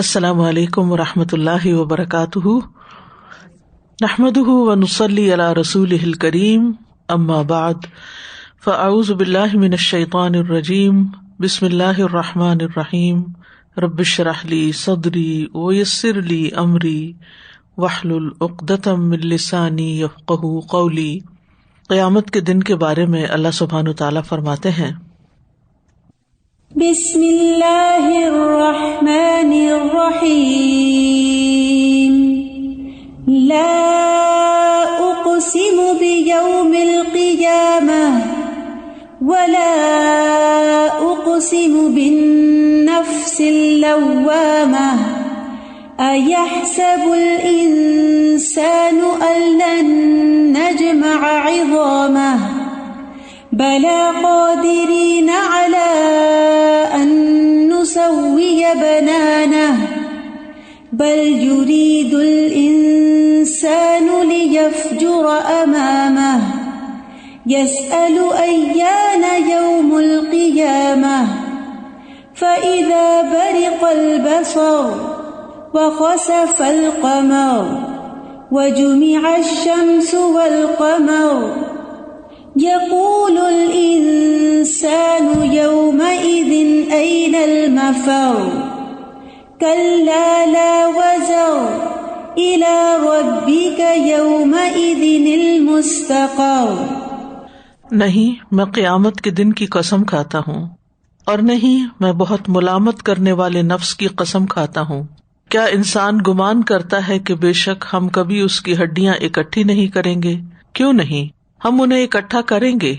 السلام علیکم ورحمۃ اللہ وبرکاتہ، نحمدہ ونصلی علی رسولہ الکریم، اما بعد فاعوذ باللہ من الشیطان الرجیم، بسم اللہ الرحمن الرحیم، رب اشرح لی صدری ویسر لی امری واحلل عقدۃ من لسانی یفقہوا قولی۔ قیامت کے دن کے بارے میں اللہ سبحانہ تعالیٰ فرماتے ہیں، بسم اللہ الرحمن الرحیم، لا اقسم بیوم القیامہ ولا اقسم بالنفس اللوامہ، ایحسب الانسان ان لن نجمع عظامہ، بلى قادرین علی ان نسوی بنانہ، بل یرید الانسان لیفجر امامہ، یسأل ایان یوم القیامہ، فإذا برق البصر وخسف القمر وجمع الشمس والقمر، يقول الإنسان يومئذ أين المفر، كلا لا وزر إلى ربك يومئذ المستقر۔ نہیں میں قیامت کے دن کی قسم کھاتا ہوں، اور نہیں میں بہت ملامت کرنے والے نفس کی قسم کھاتا ہوں۔ کیا انسان گمان کرتا ہے کہ بے شک ہم کبھی اس کی ہڈیاں اکٹھی نہیں کریں گے؟ کیوں نہیں، ہم انہیں اکٹھا کریں گے،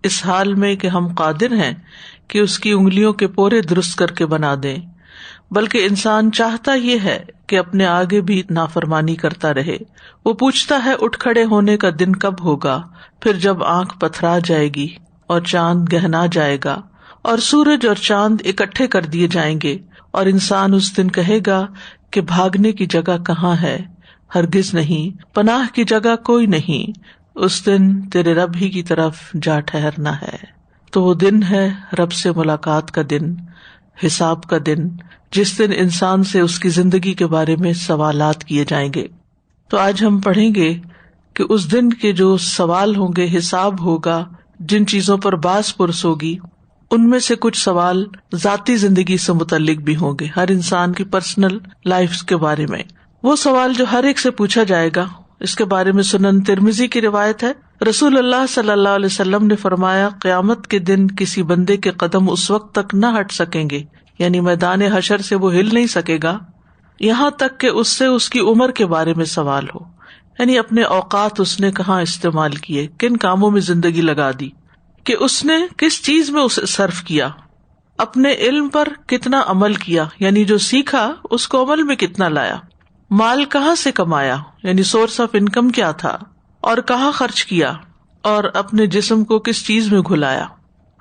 اس حال میں کہ ہم قادر ہیں کہ اس کی انگلیوں کے پورے درست کر کے بنا دیں۔ بلکہ انسان چاہتا یہ ہے کہ اپنے آگے بھی نافرمانی کرتا رہے۔ وہ پوچھتا ہے اٹھ کھڑے ہونے کا دن کب ہوگا، پھر جب آنکھ پتھرا جائے گی اور چاند گہنا جائے گا اور سورج اور چاند اکٹھے کر دیے جائیں گے، اور انسان اس دن کہے گا کہ بھاگنے کی جگہ کہاں ہے؟ ہرگز نہیں، پناہ کی جگہ کوئی نہیں، اس دن تیرے رب ہی کی طرف جا ٹھہرنا ہے۔ تو وہ دن ہے رب سے ملاقات کا دن، حساب کا دن، جس دن انسان سے اس کی زندگی کے بارے میں سوالات کیے جائیں گے۔ تو آج ہم پڑھیں گے کہ اس دن کے جو سوال ہوں گے، حساب ہوگا، جن چیزوں پر باز پرس ہوگی، ان میں سے کچھ سوال ذاتی زندگی سے متعلق بھی ہوں گے، ہر انسان کی پرسنل لائف کے بارے میں۔ وہ سوال جو ہر ایک سے پوچھا جائے گا، اس کے بارے میں سنن ترمذی کی روایت ہے، رسول اللہ صلی اللہ علیہ وسلم نے فرمایا، قیامت کے دن کسی بندے کے قدم اس وقت تک نہ ہٹ سکیں گے، یعنی میدان حشر سے وہ ہل نہیں سکے گا، یہاں تک کہ اس سے اس کی عمر کے بارے میں سوال ہو، یعنی اپنے اوقات اس نے کہاں استعمال کیے، کن کاموں میں زندگی لگا دی، کہ اس نے کس چیز میں اسے صرف کیا، اپنے علم پر کتنا عمل کیا، یعنی جو سیکھا اس کو عمل میں کتنا لایا، مال کہاں سے کمایا، یعنی سورس آف انکم کیا تھا، اور کہاں خرچ کیا، اور اپنے جسم کو کس چیز میں گھلایا۔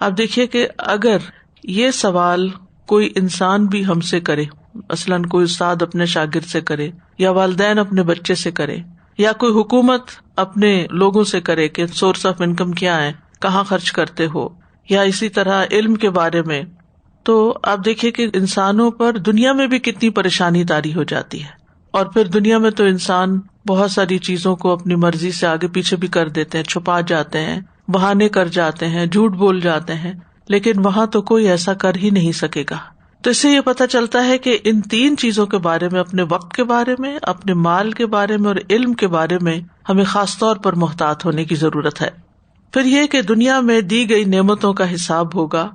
اب دیکھیے کہ اگر یہ سوال کوئی انسان بھی ہم سے کرے، مثلاً کوئی استاد اپنے شاگرد سے کرے، یا والدین اپنے بچے سے کرے، یا کوئی حکومت اپنے لوگوں سے کرے کہ سورس آف انکم کیا ہے، کہاں خرچ کرتے ہو، یا اسی طرح علم کے بارے میں، تو آپ دیکھیے کہ انسانوں پر دنیا میں بھی کتنی پریشانی طاری ہو جاتی ہے، اور پھر دنیا میں تو انسان بہت ساری چیزوں کو اپنی مرضی سے آگے پیچھے بھی کر دیتے ہیں، چھپا جاتے ہیں، بہانے کر جاتے ہیں، جھوٹ بول جاتے ہیں، لیکن وہاں تو کوئی ایسا کر ہی نہیں سکے گا۔ تو اس سے یہ پتہ چلتا ہے کہ ان تین چیزوں کے بارے میں، اپنے وقت کے بارے میں، اپنے مال کے بارے میں اور علم کے بارے میں ہمیں خاص طور پر محتاط ہونے کی ضرورت ہے۔ پھر یہ کہ دنیا میں دی گئی نعمتوں کا حساب ہوگا۔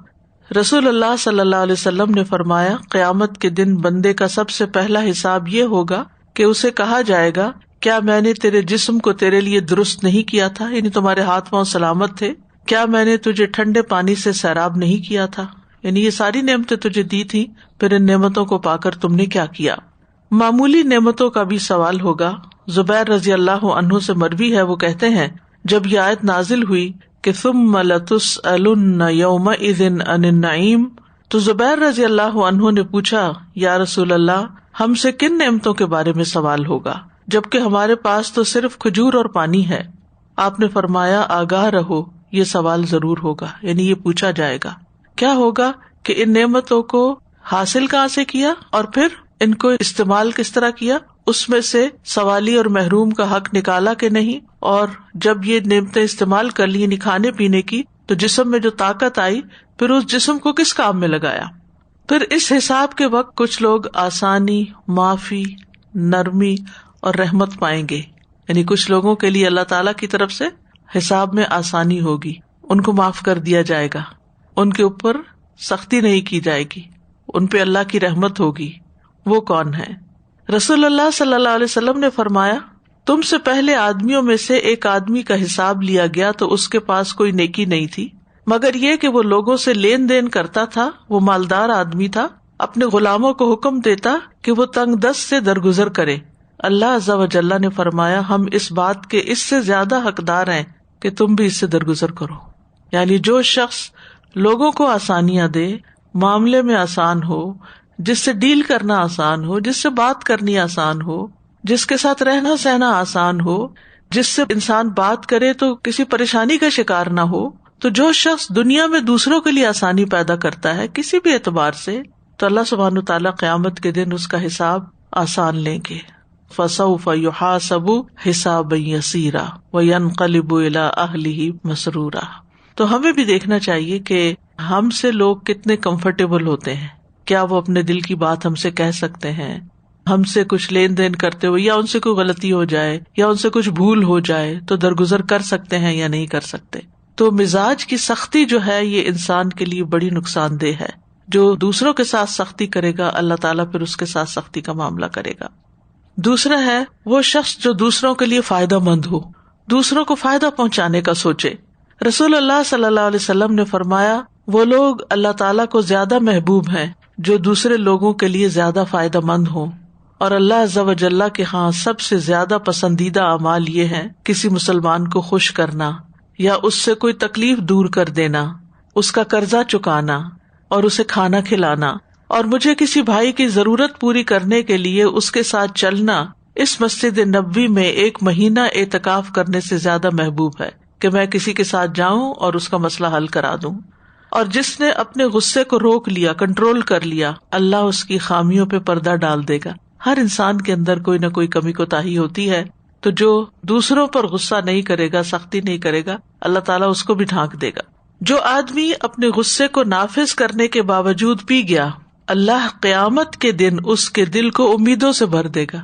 رسول اللہ صلی اللہ علیہ وسلم نے فرمایا، قیامت کے دن بندے کا سب سے پہلا حساب یہ ہوگا کہ اسے کہا جائے گا، کیا میں نے تیرے جسم کو تیرے لیے درست نہیں کیا تھا، یعنی تمہارے ہاتھ پاؤں سلامت تھے؟ کیا میں نے تجھے ٹھنڈے پانی سے سیراب نہیں کیا تھا، یعنی یہ ساری نعمتیں تجھے دی تھی، پھر ان نعمتوں کو پا کر تم نے کیا کیا۔ معمولی نعمتوں کا بھی سوال ہوگا۔ زبیر رضی اللہ عنہ سے مروی ہے، وہ کہتے ہیں جب یہ آیت نازل ہوئی کہ ثم لتسألن یومئذ عن النعیم، تو زبیر رضی اللہ عنہ نے پوچھا، یا رسول اللہ، ہم سے کن نعمتوں کے بارے میں سوال ہوگا جبکہ ہمارے پاس تو صرف کھجور اور پانی ہے؟ آپ نے فرمایا، آگاہ رہو، یہ سوال ضرور ہوگا، یعنی یہ پوچھا جائے گا۔ کیا ہوگا کہ ان نعمتوں کو حاصل کہاں سے کیا اور پھر ان کو استعمال کس طرح کیا، اس میں سے سوالی اور محروم کا حق نکالا کہ نہیں، اور جب یہ نعمتیں استعمال کر لی یعنی کھانے پینے کی، تو جسم میں جو طاقت آئی پھر اس جسم کو کس کام میں لگایا. پھر اس حساب کے وقت کچھ لوگ آسانی، معافی، نرمی اور رحمت پائیں گے، یعنی کچھ لوگوں کے لیے اللہ تعالیٰ کی طرف سے حساب میں آسانی ہوگی، ان کو معاف کر دیا جائے گا، ان کے اوپر سختی نہیں کی جائے گی، ان پہ اللہ کی رحمت ہوگی. وہ کون ہے؟ رسول اللہ صلی اللہ علیہ وسلم نے فرمایا، تم سے پہلے آدمیوں میں سے ایک آدمی کا حساب لیا گیا تو اس کے پاس کوئی نیکی نہیں تھی مگر یہ کہ وہ لوگوں سے لین دین کرتا تھا. وہ مالدار آدمی تھا، اپنے غلاموں کو حکم دیتا کہ وہ تنگ دست سے درگزر کرے. اللہ عز و جل نے فرمایا، ہم اس بات کے اس سے زیادہ حقدار ہیں کہ تم بھی اس سے درگزر کرو. یعنی جو شخص لوگوں کو آسانیاں دے، معاملے میں آسان ہو، جس سے ڈیل کرنا آسان ہو، جس سے بات کرنی آسان ہو، جس کے ساتھ رہنا سہنا آسان ہو، جس سے انسان بات کرے تو کسی پریشانی کا شکار نہ ہو، تو جو شخص دنیا میں دوسروں کے لیے آسانی پیدا کرتا ہے کسی بھی اعتبار سے، تو اللہ سبحانہ تعالیٰ قیامت کے دن اس کا حساب آسان لیں گے. فَسَوْفَ يُحَاسَبُ حِسَابًا يَسِيرًا وَيَنْقَلِبُ إِلَىٰ أَهْلِهِ مَسْرُورًا. تو ہمیں بھی دیکھنا چاہیے کہ ہم سے لوگ کتنے کمفرٹیبل ہوتے ہیں. کیا وہ اپنے دل کی بات ہم سے کہہ سکتے ہیں؟ ہم سے کچھ لین دین کرتے ہوئے یا ان سے کوئی غلطی ہو جائے یا ان سے کچھ بھول ہو جائے تو درگزر کر سکتے ہیں یا نہیں کر سکتے. تو مزاج کی سختی جو ہے یہ انسان کے لیے بڑی نقصان دہ ہے. جو دوسروں کے ساتھ سختی کرے گا اللہ تعالیٰ پھر اس کے ساتھ سختی کا معاملہ کرے گا. دوسرا ہے وہ شخص جو دوسروں کے لیے فائدہ مند ہو، دوسروں کو فائدہ پہنچانے کا سوچے. رسول اللہ صلی اللہ علیہ وسلم نے فرمایا، وہ لوگ اللہ تعالیٰ کو زیادہ محبوب ہیں جو دوسرے لوگوں کے لیے زیادہ فائدہ مند ہوں، اور اللہ عز و جل کے ہاں سب سے زیادہ پسندیدہ اعمال یہ ہیں کسی مسلمان کو خوش کرنا یا اس سے کوئی تکلیف دور کر دینا، اس کا قرضہ چکانا اور اسے کھانا کھلانا. اور مجھے کسی بھائی کی ضرورت پوری کرنے کے لیے اس کے ساتھ چلنا اس مسجد نبوی میں 1 مہینہ اعتکاف کرنے سے زیادہ محبوب ہے کہ میں کسی کے ساتھ جاؤں اور اس کا مسئلہ حل کرا دوں. اور جس نے اپنے غصے کو روک لیا، کنٹرول کر لیا، اللہ اس کی خامیوں پہ پردہ ڈال دے گا. ہر انسان کے اندر کوئی نہ کوئی کمی کوتاہی ہوتی ہے، تو جو دوسروں پر غصہ نہیں کرے گا، سختی نہیں کرے گا، اللہ تعالیٰ اس کو بھی ڈھانک دے گا. جو آدمی اپنے غصے کو نافذ کرنے کے باوجود پی گیا، اللہ قیامت کے دن اس کے دل کو امیدوں سے بھر دے گا.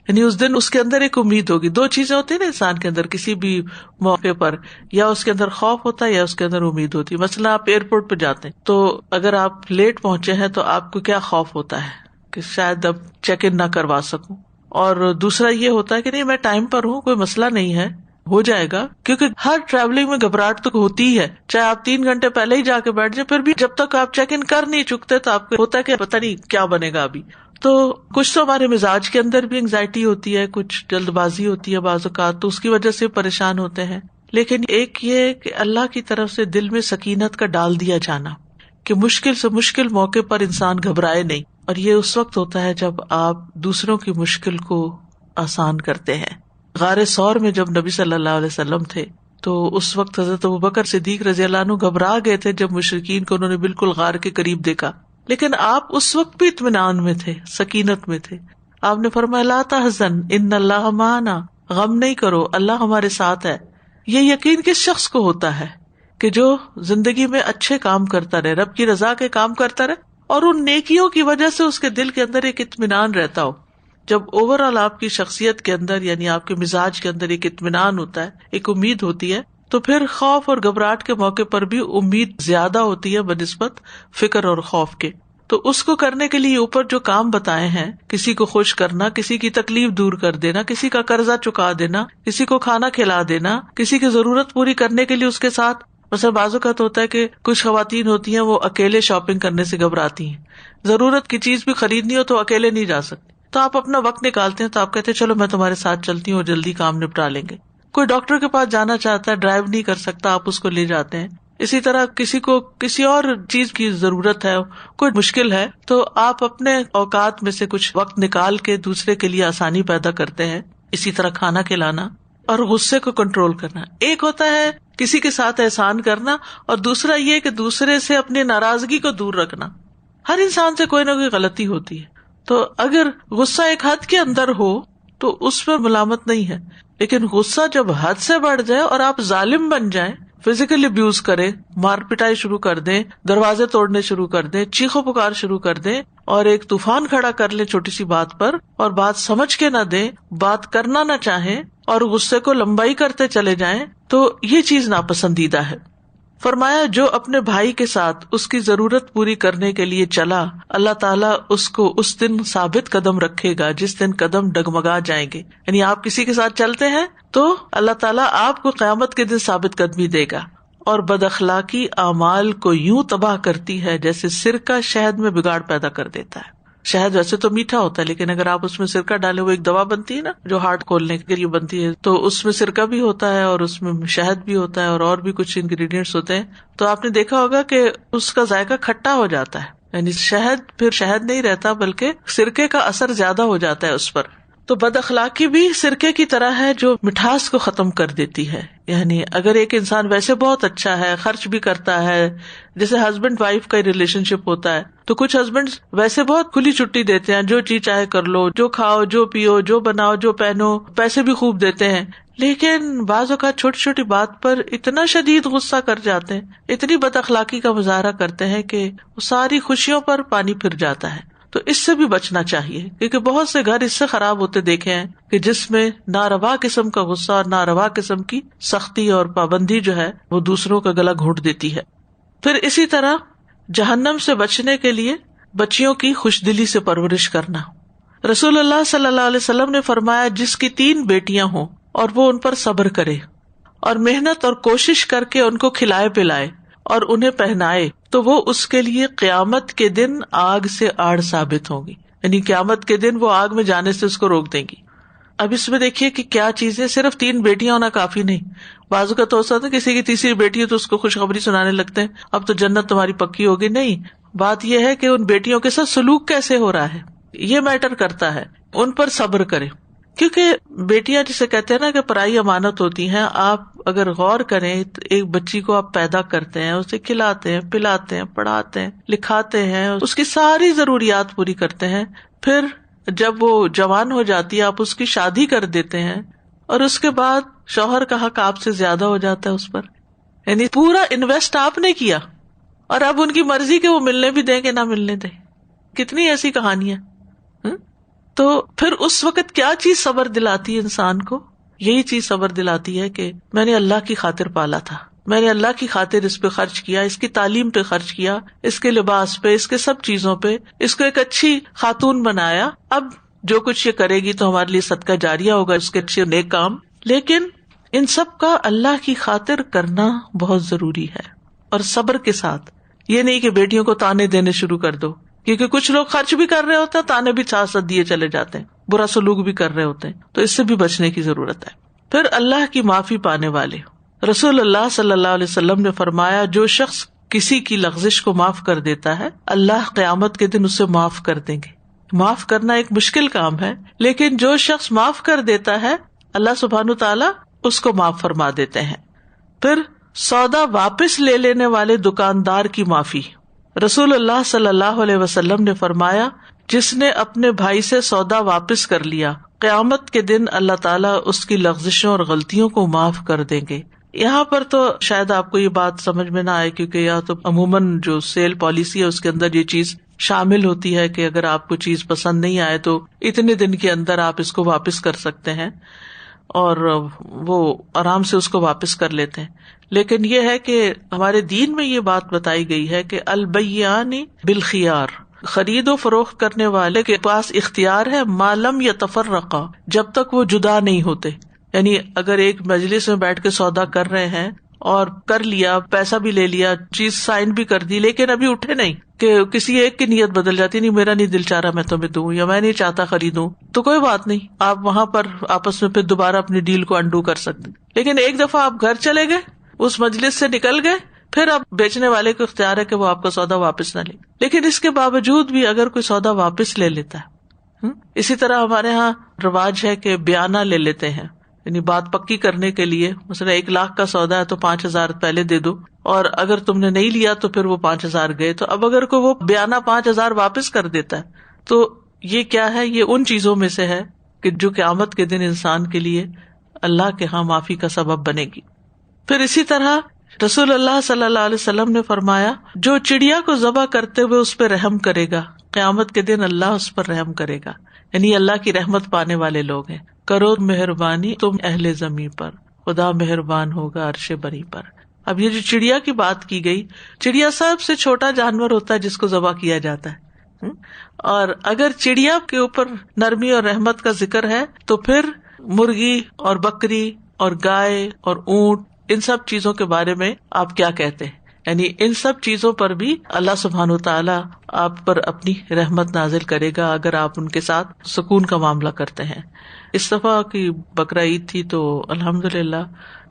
یعنی اس دن اس کے اندر ایک امید ہوگی. 2 چیزیں ہوتی ہیں نا انسان کے اندر کسی بھی موقع پر، یا اس کے اندر خوف ہوتا ہے یا اس کے اندر امید ہوتی ہے. مثلا آپ ایئرپورٹ پہ جاتے ہیں تو اگر آپ لیٹ پہنچے ہیں تو آپ کو کیا خوف ہوتا ہے کہ شاید اب چیک ان نہ کروا سکوں، اور دوسرا یہ ہوتا ہے کہ نہیں میں ٹائم پر ہوں، کوئی مسئلہ نہیں ہے، ہو جائے گا. کیونکہ ہر ٹریولنگ میں گھبراہٹ تو ہوتی ہی ہے، چاہے آپ 3 گھنٹے پہلے ہی جا کے بیٹھ جائیں، پھر بھی جب تک آپ چیک ان کر نہیں چکتے تو آپ کو ہوتا ہے کہ پتہ نہیں کیا بنے گا ابھی. تو کچھ تو ہمارے مزاج کے اندر بھی انگزائٹی ہوتی ہے، کچھ جلد بازی ہوتی ہے بعض اوقات، تو اس کی وجہ سے پریشان ہوتے ہیں. لیکن ایک یہ کہ اللہ کی طرف سے دل میں سکینت کا ڈال دیا جانا کہ مشکل سے مشکل موقع پر انسان گھبرائے نہیں. اور یہ اس وقت ہوتا ہے جب آپ دوسروں کی مشکل کو آسان کرتے ہیں. غار ثور میں جب نبی صلی اللہ علیہ وسلم تھے تو اس وقت حضرت ابوبکر صدیق رضی اللہ عنہ گھبرا گئے تھے جب مشرکین کو انہوں نے بالکل غار کے قریب دیکھا، لیکن آپ اس وقت بھی اطمینان میں تھے، سکینت میں تھے. آپ نے فرمایا لا تحزن ان اللہ معنا، غم نہیں کرو، اللہ ہمارے ساتھ ہے. یہ یقین کس شخص کو ہوتا ہے کہ جو زندگی میں اچھے کام کرتا رہے، رب کی رضا کے کام کرتا رہے، اور ان نیکیوں کی وجہ سے اس کے دل کے اندر ایک اطمینان رہتا ہو. جب اوور آل آپ کی شخصیت کے اندر یعنی آپ کے مزاج کے اندر ایک اطمینان ہوتا ہے، ایک امید ہوتی ہے، تو پھر خوف اور گھبراہٹ کے موقع پر بھی امید زیادہ ہوتی ہے بنسبت فکر اور خوف کے. تو اس کو کرنے کے لیے اوپر جو کام بتائے ہیں، کسی کو خوش کرنا، کسی کی تکلیف دور کر دینا، کسی کا قرضہ چکا دینا، کسی کو کھانا کھلا دینا، کسی کی ضرورت پوری کرنے کے لیے اس کے ساتھ. مثلا بعض اوقات ہوتا ہے کہ کچھ خواتین ہوتی ہیں وہ اکیلے شاپنگ کرنے سے گھبراتی ہیں، ضرورت کی چیز بھی خریدنی ہو تو اکیلے نہیں جا سکتی، تو آپ اپنا وقت نکالتے ہیں، تو آپ کہتے ہیں چلو میں تمہارے ساتھ چلتی ہوں اور جلدی کام نپٹا لیں گے. کوئی ڈاکٹر کے پاس جانا چاہتا ہے، ڈرائیو نہیں کر سکتا، آپ اس کو لے جاتے ہیں. اسی طرح کسی کو کسی اور چیز کی ضرورت ہے، کوئی مشکل ہے، تو آپ اپنے اوقات میں سے کچھ وقت نکال کے دوسرے کے لیے آسانی پیدا کرتے ہیں. اسی طرح کھانا کھلانا اور غصے کو کنٹرول کرنا. ایک ہوتا ہے کسی کے ساتھ احسان کرنا، اور دوسرا یہ کہ دوسرے سے اپنی ناراضگی کو دور رکھنا. ہر انسان سے کوئی نہ کوئی غلطی ہوتی ہے، تو اگر غصہ ایک حد کے اندر ہو تو اس پر ملامت نہیں ہے، لیکن غصہ جب حد سے بڑھ جائے اور آپ ظالم بن جائیں، فزیکل ابیوز کریں، مار پٹائی شروع کر دیں، دروازے توڑنے شروع کر دیں، چیخو پکار شروع کر دیں اور ایک طوفان کھڑا کر لیں چھوٹی سی بات پر، اور بات سمجھ کے نہ دیں، بات کرنا نہ چاہیں اور غصے کو لمبائی کرتے چلے جائیں، تو یہ چیز ناپسندیدہ ہے۔ فرمایا جو اپنے بھائی کے ساتھ اس کی ضرورت پوری کرنے کے لیے چلا، اللہ تعالیٰ اس کو اس دن ثابت قدم رکھے گا جس دن قدم ڈگمگا جائیں گے۔ یعنی آپ کسی کے ساتھ چلتے ہیں تو اللہ تعالیٰ آپ کو قیامت کے دن ثابت قدمی دے گا۔ اور بد اخلاقی اعمال کو یوں تباہ کرتی ہے جیسے سرکہ شہد میں بگاڑ پیدا کر دیتا ہے۔ شہد ویسے تو میٹھا ہوتا ہے، لیکن اگر آپ اس میں سرکہ ڈالے، وہ ایک دوا بنتی ہے نا جو ہارٹ کھولنے کے لیے بنتی ہے، تو اس میں سرکہ بھی ہوتا ہے اور اس میں شہد بھی ہوتا ہے اور بھی کچھ انگریڈینٹس ہوتے ہیں، تو آپ نے دیکھا ہوگا کہ اس کا ذائقہ کھٹا ہو جاتا ہے، یعنی شہد پھر شہد نہیں رہتا بلکہ سرکے کا اثر زیادہ ہو جاتا ہے اس پر۔ تو بد اخلاقی بھی سرکے کی طرح ہے جو مٹھاس کو ختم کر دیتی ہے۔ یعنی اگر ایک انسان ویسے بہت اچھا ہے، خرچ بھی کرتا ہے، جیسے ہسبینڈ وائف کا ریلیشن شپ ہوتا ہے، تو کچھ ہسبینڈ ویسے بہت کھلی چھٹی دیتے ہیں، جو چیز چاہے کر لو، جو کھاؤ، جو پیو، جو بناؤ، جو پہنو، پیسے بھی خوب دیتے ہیں، لیکن بعض اوقات چھوٹی چھوٹی بات پر اتنا شدید غصہ کر جاتے ہیں، اتنی بد اخلاقی کا مظاہرہ کرتے ہیں کہ ساری خوشیوں پر پانی پھر جاتا ہے۔ تو اس سے بھی بچنا چاہیے، کیونکہ بہت سے گھر اس سے خراب ہوتے دیکھے ہیں کہ جس میں ناروا قسم کا غصہ اور ناروا قسم کی سختی اور پابندی جو ہے وہ دوسروں کا گلا گھونٹ دیتی ہے۔ پھر اسی طرح جہنم سے بچنے کے لیے بچیوں کی خوش دلی سے پرورش کرنا۔ رسول اللہ صلی اللہ علیہ وسلم نے فرمایا جس کی 3 بیٹیاں ہوں اور وہ ان پر صبر کرے اور محنت اور کوشش کر کے ان کو کھلائے پلائے اور انہیں پہنائے تو وہ اس کے لیے قیامت کے دن آگ سے آڑ ثابت ہوگی، یعنی قیامت کے دن وہ آگ میں جانے سے اس کو روک دیں گی۔ اب اس میں دیکھیے کہ کیا چیزیں، صرف 3 بیٹیاں ہونا کافی نہیں، بازو کا تو ہوتا ہے کسی کی تیسری بیٹی ہے تو اس کو خوشخبری سنانے لگتے ہیں اب تو جنت تمہاری پکی ہوگی۔ نہیں، بات یہ ہے کہ ان بیٹیوں کے ساتھ سلوک کیسے ہو رہا ہے یہ میٹر کرتا ہے، ان پر صبر کرے، کیونکہ بیٹیاں جسے کہتے ہیں نا کہ پرائی امانت ہوتی ہیں۔ آپ اگر غور کریں تو ایک بچی کو آپ پیدا کرتے ہیں، اسے کھلاتے ہیں، پلاتے ہیں، پڑھاتے ہیں، لکھاتے ہیں، اس کی ساری ضروریات پوری کرتے ہیں، پھر جب وہ جوان ہو جاتی ہے آپ اس کی شادی کر دیتے ہیں اور اس کے بعد شوہر کا حق آپ سے زیادہ ہو جاتا ہے اس پر، یعنی پورا انویسٹ آپ نے کیا اور اب ان کی مرضی کہ وہ ملنے بھی دیں کہ نہ ملنے دیں۔ کتنی ایسی کہانیاں۔ تو پھر اس وقت کیا چیز صبر دلاتی ہے انسان کو؟ یہی چیز صبر دلاتی ہے کہ میں نے اللہ کی خاطر پالا تھا، میں نے اللہ کی خاطر اس پہ خرچ کیا، اس کی تعلیم پہ خرچ کیا، اس کے لباس پہ، اس کے سب چیزوں پہ، اس کو ایک اچھی خاتون بنایا، اب جو کچھ یہ کرے گی تو ہمارے لیے صدقہ جاریہ ہوگا، اس کے اچھے نیک کام۔ لیکن ان سب کا اللہ کی خاطر کرنا بہت ضروری ہے، اور صبر کے ساتھ۔ یہ نہیں کہ بیٹیوں کو تانے دینے شروع کر دو، کیونکہ کچھ لوگ خرچ بھی کر رہے ہوتے ہیں، تانے بھی ساتھ ساتھ دیے چلے جاتے ہیں، برا سلوک بھی کر رہے ہوتے ہیں، تو اس سے بھی بچنے کی ضرورت ہے۔ پھر اللہ کی معافی پانے والے، رسول اللہ صلی اللہ علیہ وسلم نے فرمایا جو شخص کسی کی لغزش کو معاف کر دیتا ہے اللہ قیامت کے دن اسے معاف کر دیں گے۔ معاف کرنا ایک مشکل کام ہے، لیکن جو شخص معاف کر دیتا ہے اللہ سبحانہ تعالیٰ اس کو معاف فرما دیتے ہیں۔ پھر سودا واپس لے لینے والے دکاندار کی معافی، رسول اللہ صلی اللہ علیہ وسلم نے فرمایا جس نے اپنے بھائی سے سودا واپس کر لیا قیامت کے دن اللہ تعالیٰ اس کی لغزشوں اور غلطیوں کو معاف کر دیں گے۔ یہاں پر تو شاید آپ کو یہ بات سمجھ میں نہ آئے، کیونکہ یہاں تو عموماً جو سیل پالیسی ہے اس کے اندر یہ چیز شامل ہوتی ہے کہ اگر آپ کو چیز پسند نہیں آئے تو اتنے دن کے اندر آپ اس کو واپس کر سکتے ہیں، اور وہ آرام سے اس کو واپس کر لیتے ہیں۔ لیکن یہ ہے کہ ہمارے دین میں یہ بات بتائی گئی ہے کہ البیعان بالخیار، خرید و فروخت کرنے والے کے پاس اختیار ہے ما لم یتفرقا، جب تک وہ جدا نہیں ہوتے۔ یعنی اگر ایک مجلس میں بیٹھ کے سودا کر رہے ہیں اور کر لیا، پیسہ بھی لے لیا، چیز سائن بھی کر دی، لیکن ابھی اٹھے نہیں کہ کسی ایک کی نیت بدل جاتی، نہیں میرا نہیں دل چاہ رہا میں تمہیں دوں، یا میں نہیں چاہتا خریدوں، تو کوئی بات نہیں، آپ وہاں پر آپس میں پھر دوبارہ اپنی ڈیل کو انڈو کر سکتے۔ لیکن ایک دفعہ آپ گھر چلے گئے، اس مجلس سے نکل گئے، پھر اب بیچنے والے کو اختیار ہے کہ وہ آپ کا سودا واپس نہ لے۔ لیکن اس کے باوجود بھی اگر کوئی سودا واپس لے لیتا ہے، اسی طرح ہمارے ہاں رواج ہے کہ بیانہ لے لیتے ہیں، یعنی بات پکی کرنے کے لیے، مثلا 1 لاکھ کا سودا ہے تو 5,000 پہلے دے دو، اور اگر تم نے نہیں لیا تو پھر وہ 5,000 گئے۔ تو اب اگر کوئی وہ بیانہ 5,000 واپس کر دیتا ہے تو یہ کیا ہے؟ یہ ان چیزوں میں سے ہے کہ جو قیامت کے دن انسان کے لیے اللہ کے ہاں معافی کا سبب بنے گی. پھر اسی طرح رسول اللہ صلی اللہ علیہ وسلم نے فرمایا جو چڑیا کو ذبح کرتے ہوئے اس پہ رحم کرے گا قیامت کے دن اللہ اس پر رحم کرے گا. یعنی اللہ کی رحمت پانے والے لوگ ہیں. کرو مہربانی تم اہل زمین پر، خدا مہربان ہوگا عرش بری پر. اب یہ جو چڑیا کی بات کی گئی، چڑیا سب سے چھوٹا جانور ہوتا ہے جس کو ذبح کیا جاتا ہے، اور اگر چڑیا کے اوپر نرمی اور رحمت کا ذکر ہے تو پھر مرغی اور بکری اور گائے اور اونٹ، ان سب چیزوں کے بارے میں آپ کیا کہتے ہیں؟ یعنی ان سب چیزوں پر بھی اللہ سبحانہ وتعالی آپ پر اپنی رحمت نازل کرے گا اگر آپ ان کے ساتھ سکون کا معاملہ کرتے ہیں. اس دفعہ کی بقرہ عید تھی تو الحمدللہ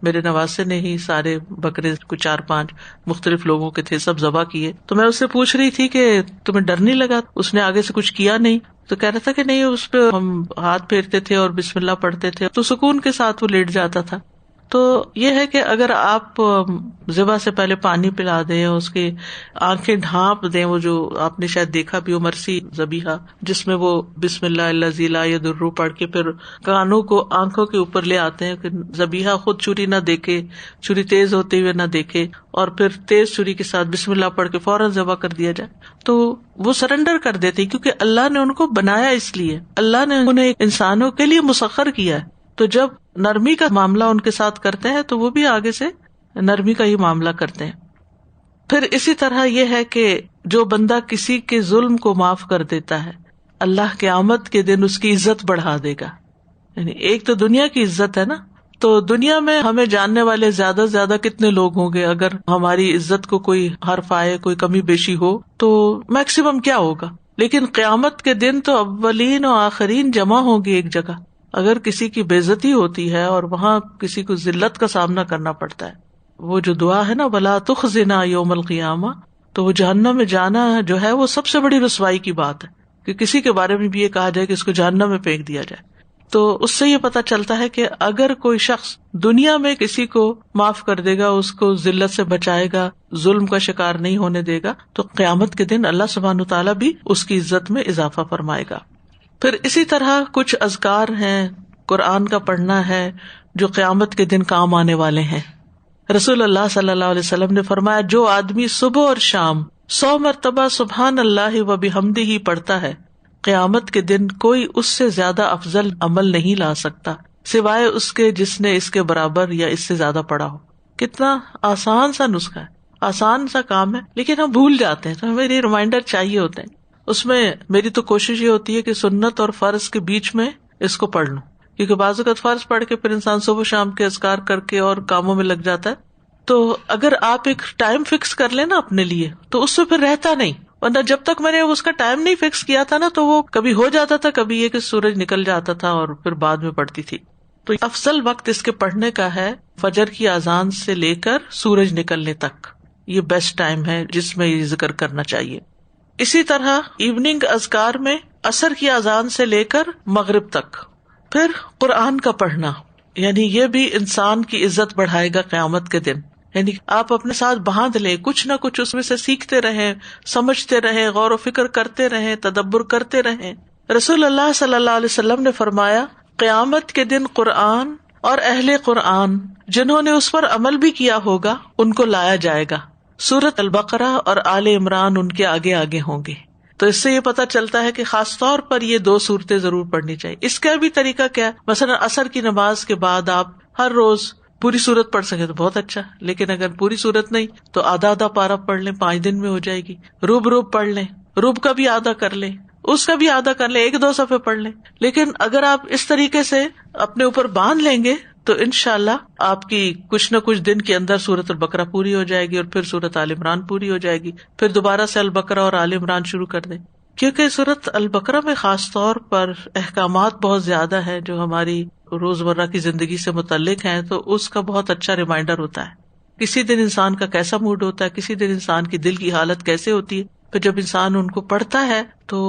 میرے نواسے نے ہی سارے بکرے کو 4-5 مختلف لوگوں کے تھے، سب ذبح کیے. تو میں اس سے پوچھ رہی تھی کہ تمہیں ڈر نہیں لگا؟ اس نے آگے سے کچھ کیا نہیں، تو کہہ رہا تھا کہ نہیں، اس پہ ہم ہاتھ پھیرتے تھے اور بسم اللہ پڑھتے تھے تو سکون کے ساتھ وہ لیٹ جاتا تھا. تو یہ ہے کہ اگر آپ ذبح سے پہلے پانی پلا دیں، اس کی آنکھیں ڈھانپ دیں، وہ جو آپ نے شاید دیکھا بھی ہو مرسی ذبیحہ، جس میں وہ بسم اللہ الذی لا یضر پڑھ کے پھر کانوں کو آنکھوں کے اوپر لے آتے ہیں کہ ذبیحہ خود چھری نہ دیکھے، چھری تیز ہوتے ہوئے نہ دیکھے، اور پھر تیز چھری کے ساتھ بسم اللہ پڑھ کے فوراً ذبح کر دیا جائے، تو وہ سرنڈر کر دیتے کیونکہ اللہ نے ان کو بنایا، اس لیے اللہ نے انہیں انسانوں کے لیے مسخر کیا ہے. تو جب نرمی کا معاملہ ان کے ساتھ کرتے ہیں تو وہ بھی آگے سے نرمی کا ہی معاملہ کرتے ہیں. پھر اسی طرح یہ ہے کہ جو بندہ کسی کے ظلم کو معاف کر دیتا ہے اللہ قیامت کے دن اس کی عزت بڑھا دے گا. یعنی ایک تو دنیا کی عزت ہے نا، تو دنیا میں ہمیں جاننے والے زیادہ سے زیادہ کتنے لوگ ہوں گے؟ اگر ہماری عزت کو کوئی حرف آئے، کوئی کمی بیشی ہو تو میکسیمم کیا ہوگا. لیکن قیامت کے دن تو اولین و آخرین جمع ہوں گے ایک جگہ. اگر کسی کی بے عزتی ہوتی ہے اور وہاں کسی کو ذلت کا سامنا کرنا پڑتا ہے، وہ جو دعا ہے نا وَلَا تُخْزِنَا يَوْمَ الْقِيَامَةِ، تو وہ جہنم میں جانا جو ہے وہ سب سے بڑی رسوائی کی بات ہے کہ کسی کے بارے میں بھی یہ کہا جائے کہ اس کو جہنم میں پھینک دیا جائے. تو اس سے یہ پتا چلتا ہے کہ اگر کوئی شخص دنیا میں کسی کو معاف کر دے گا، اس کو ذلت سے بچائے گا، ظلم کا شکار نہیں ہونے دے گا، تو قیامت کے دن اللہ سبحانہ تعالیٰ بھی اس کی عزت میں اضافہ فرمائے گا. پھر اسی طرح کچھ اذکار ہیں، قرآن کا پڑھنا ہے جو قیامت کے دن کام آنے والے ہیں. رسول اللہ صلی اللہ علیہ وسلم نے فرمایا جو آدمی صبح اور شام 100 مرتبہ سبحان اللہ و بحمدہ پڑھتا ہے، قیامت کے دن کوئی اس سے زیادہ افضل عمل نہیں لا سکتا سوائے اس کے جس نے اس کے برابر یا اس سے زیادہ پڑھا ہو. کتنا آسان سا نسخہ ہے، آسان سا کام ہے، لیکن ہم بھول جاتے ہیں، تو ہمیں یہ ریمائنڈر چاہیے ہوتے ہیں. اس میں میری تو کوشش یہ ہوتی ہے کہ سنت اور فرض کے بیچ میں اس کو پڑھ لوں، کیونکہ بعض اوقات فرض پڑھ کے پھر انسان صبح شام کے اذکار کر کے اور کاموں میں لگ جاتا ہے. تو اگر آپ ایک ٹائم فکس کر لیں نا اپنے لیے تو اس سے پھر رہتا نہیں، ورنہ جب تک میں نے اس کا ٹائم نہیں فکس کیا تھا نا تو وہ کبھی ہو جاتا تھا، کبھی یہ کہ سورج نکل جاتا تھا اور پھر بعد میں پڑتی تھی. تو افضل وقت اس کے پڑھنے کا ہے فجر کی اذان سے لے کر سورج نکلنے تک، یہ بیسٹ ٹائم ہے جس میں یہ ذکر کرنا چاہیے. اسی طرح ایوننگ اذکار میں عصر کی اذان سے لے کر مغرب تک. پھر قرآن کا پڑھنا، یعنی یہ بھی انسان کی عزت بڑھائے گا قیامت کے دن. یعنی آپ اپنے ساتھ باندھ لیں، کچھ نہ کچھ اس میں سے سیکھتے رہیں، سمجھتے رہیں، غور و فکر کرتے رہیں، تدبر کرتے رہیں. رسول اللہ صلی اللہ علیہ وسلم نے فرمایا قیامت کے دن قرآن اور اہل قرآن جنہوں نے اس پر عمل بھی کیا ہوگا ان کو لایا جائے گا. سورۃ البقرہ اور آل عمران ان کے آگے آگے ہوں گے. تو اس سے یہ پتا چلتا ہے کہ خاص طور پر یہ 2 سورتیں ضرور پڑھنی چاہیے. اس کا بھی طریقہ کیا ہے؟ مثلا عصر کی نماز کے بعد آپ ہر روز پوری سورت پڑھ سکے تو بہت اچھا، لیکن اگر پوری سورت نہیں تو آدھا پارہ پڑھ لیں، 5 دن میں ہو جائے گی. روب پڑھ لیں، روب کا بھی آدھا کر لیں، اس کا بھی آدھا کر لیں، 1-2 صفحے پڑھ لیں. لیکن اگر آپ اس طریقے سے اپنے اوپر باندھ لیں گے تو انشاءاللہ آپ کی کچھ نہ کچھ دن کے اندر سورۃ البقرہ پوری ہو جائے گی اور پھر سورۃ آل عمران پوری ہو جائے گی. پھر دوبارہ سے البقرہ اور آل عمران شروع کر دیں، کیونکہ سورۃ البقرہ میں خاص طور پر احکامات بہت زیادہ ہیں جو ہماری روزمرہ کی زندگی سے متعلق ہیں، تو اس کا بہت اچھا ریمائنڈر ہوتا ہے. کسی دن انسان کا کیسا موڈ ہوتا ہے، کسی دن انسان کی دل کی حالت کیسے ہوتی ہے. پھر جب انسان ان کو پڑھتا ہے تو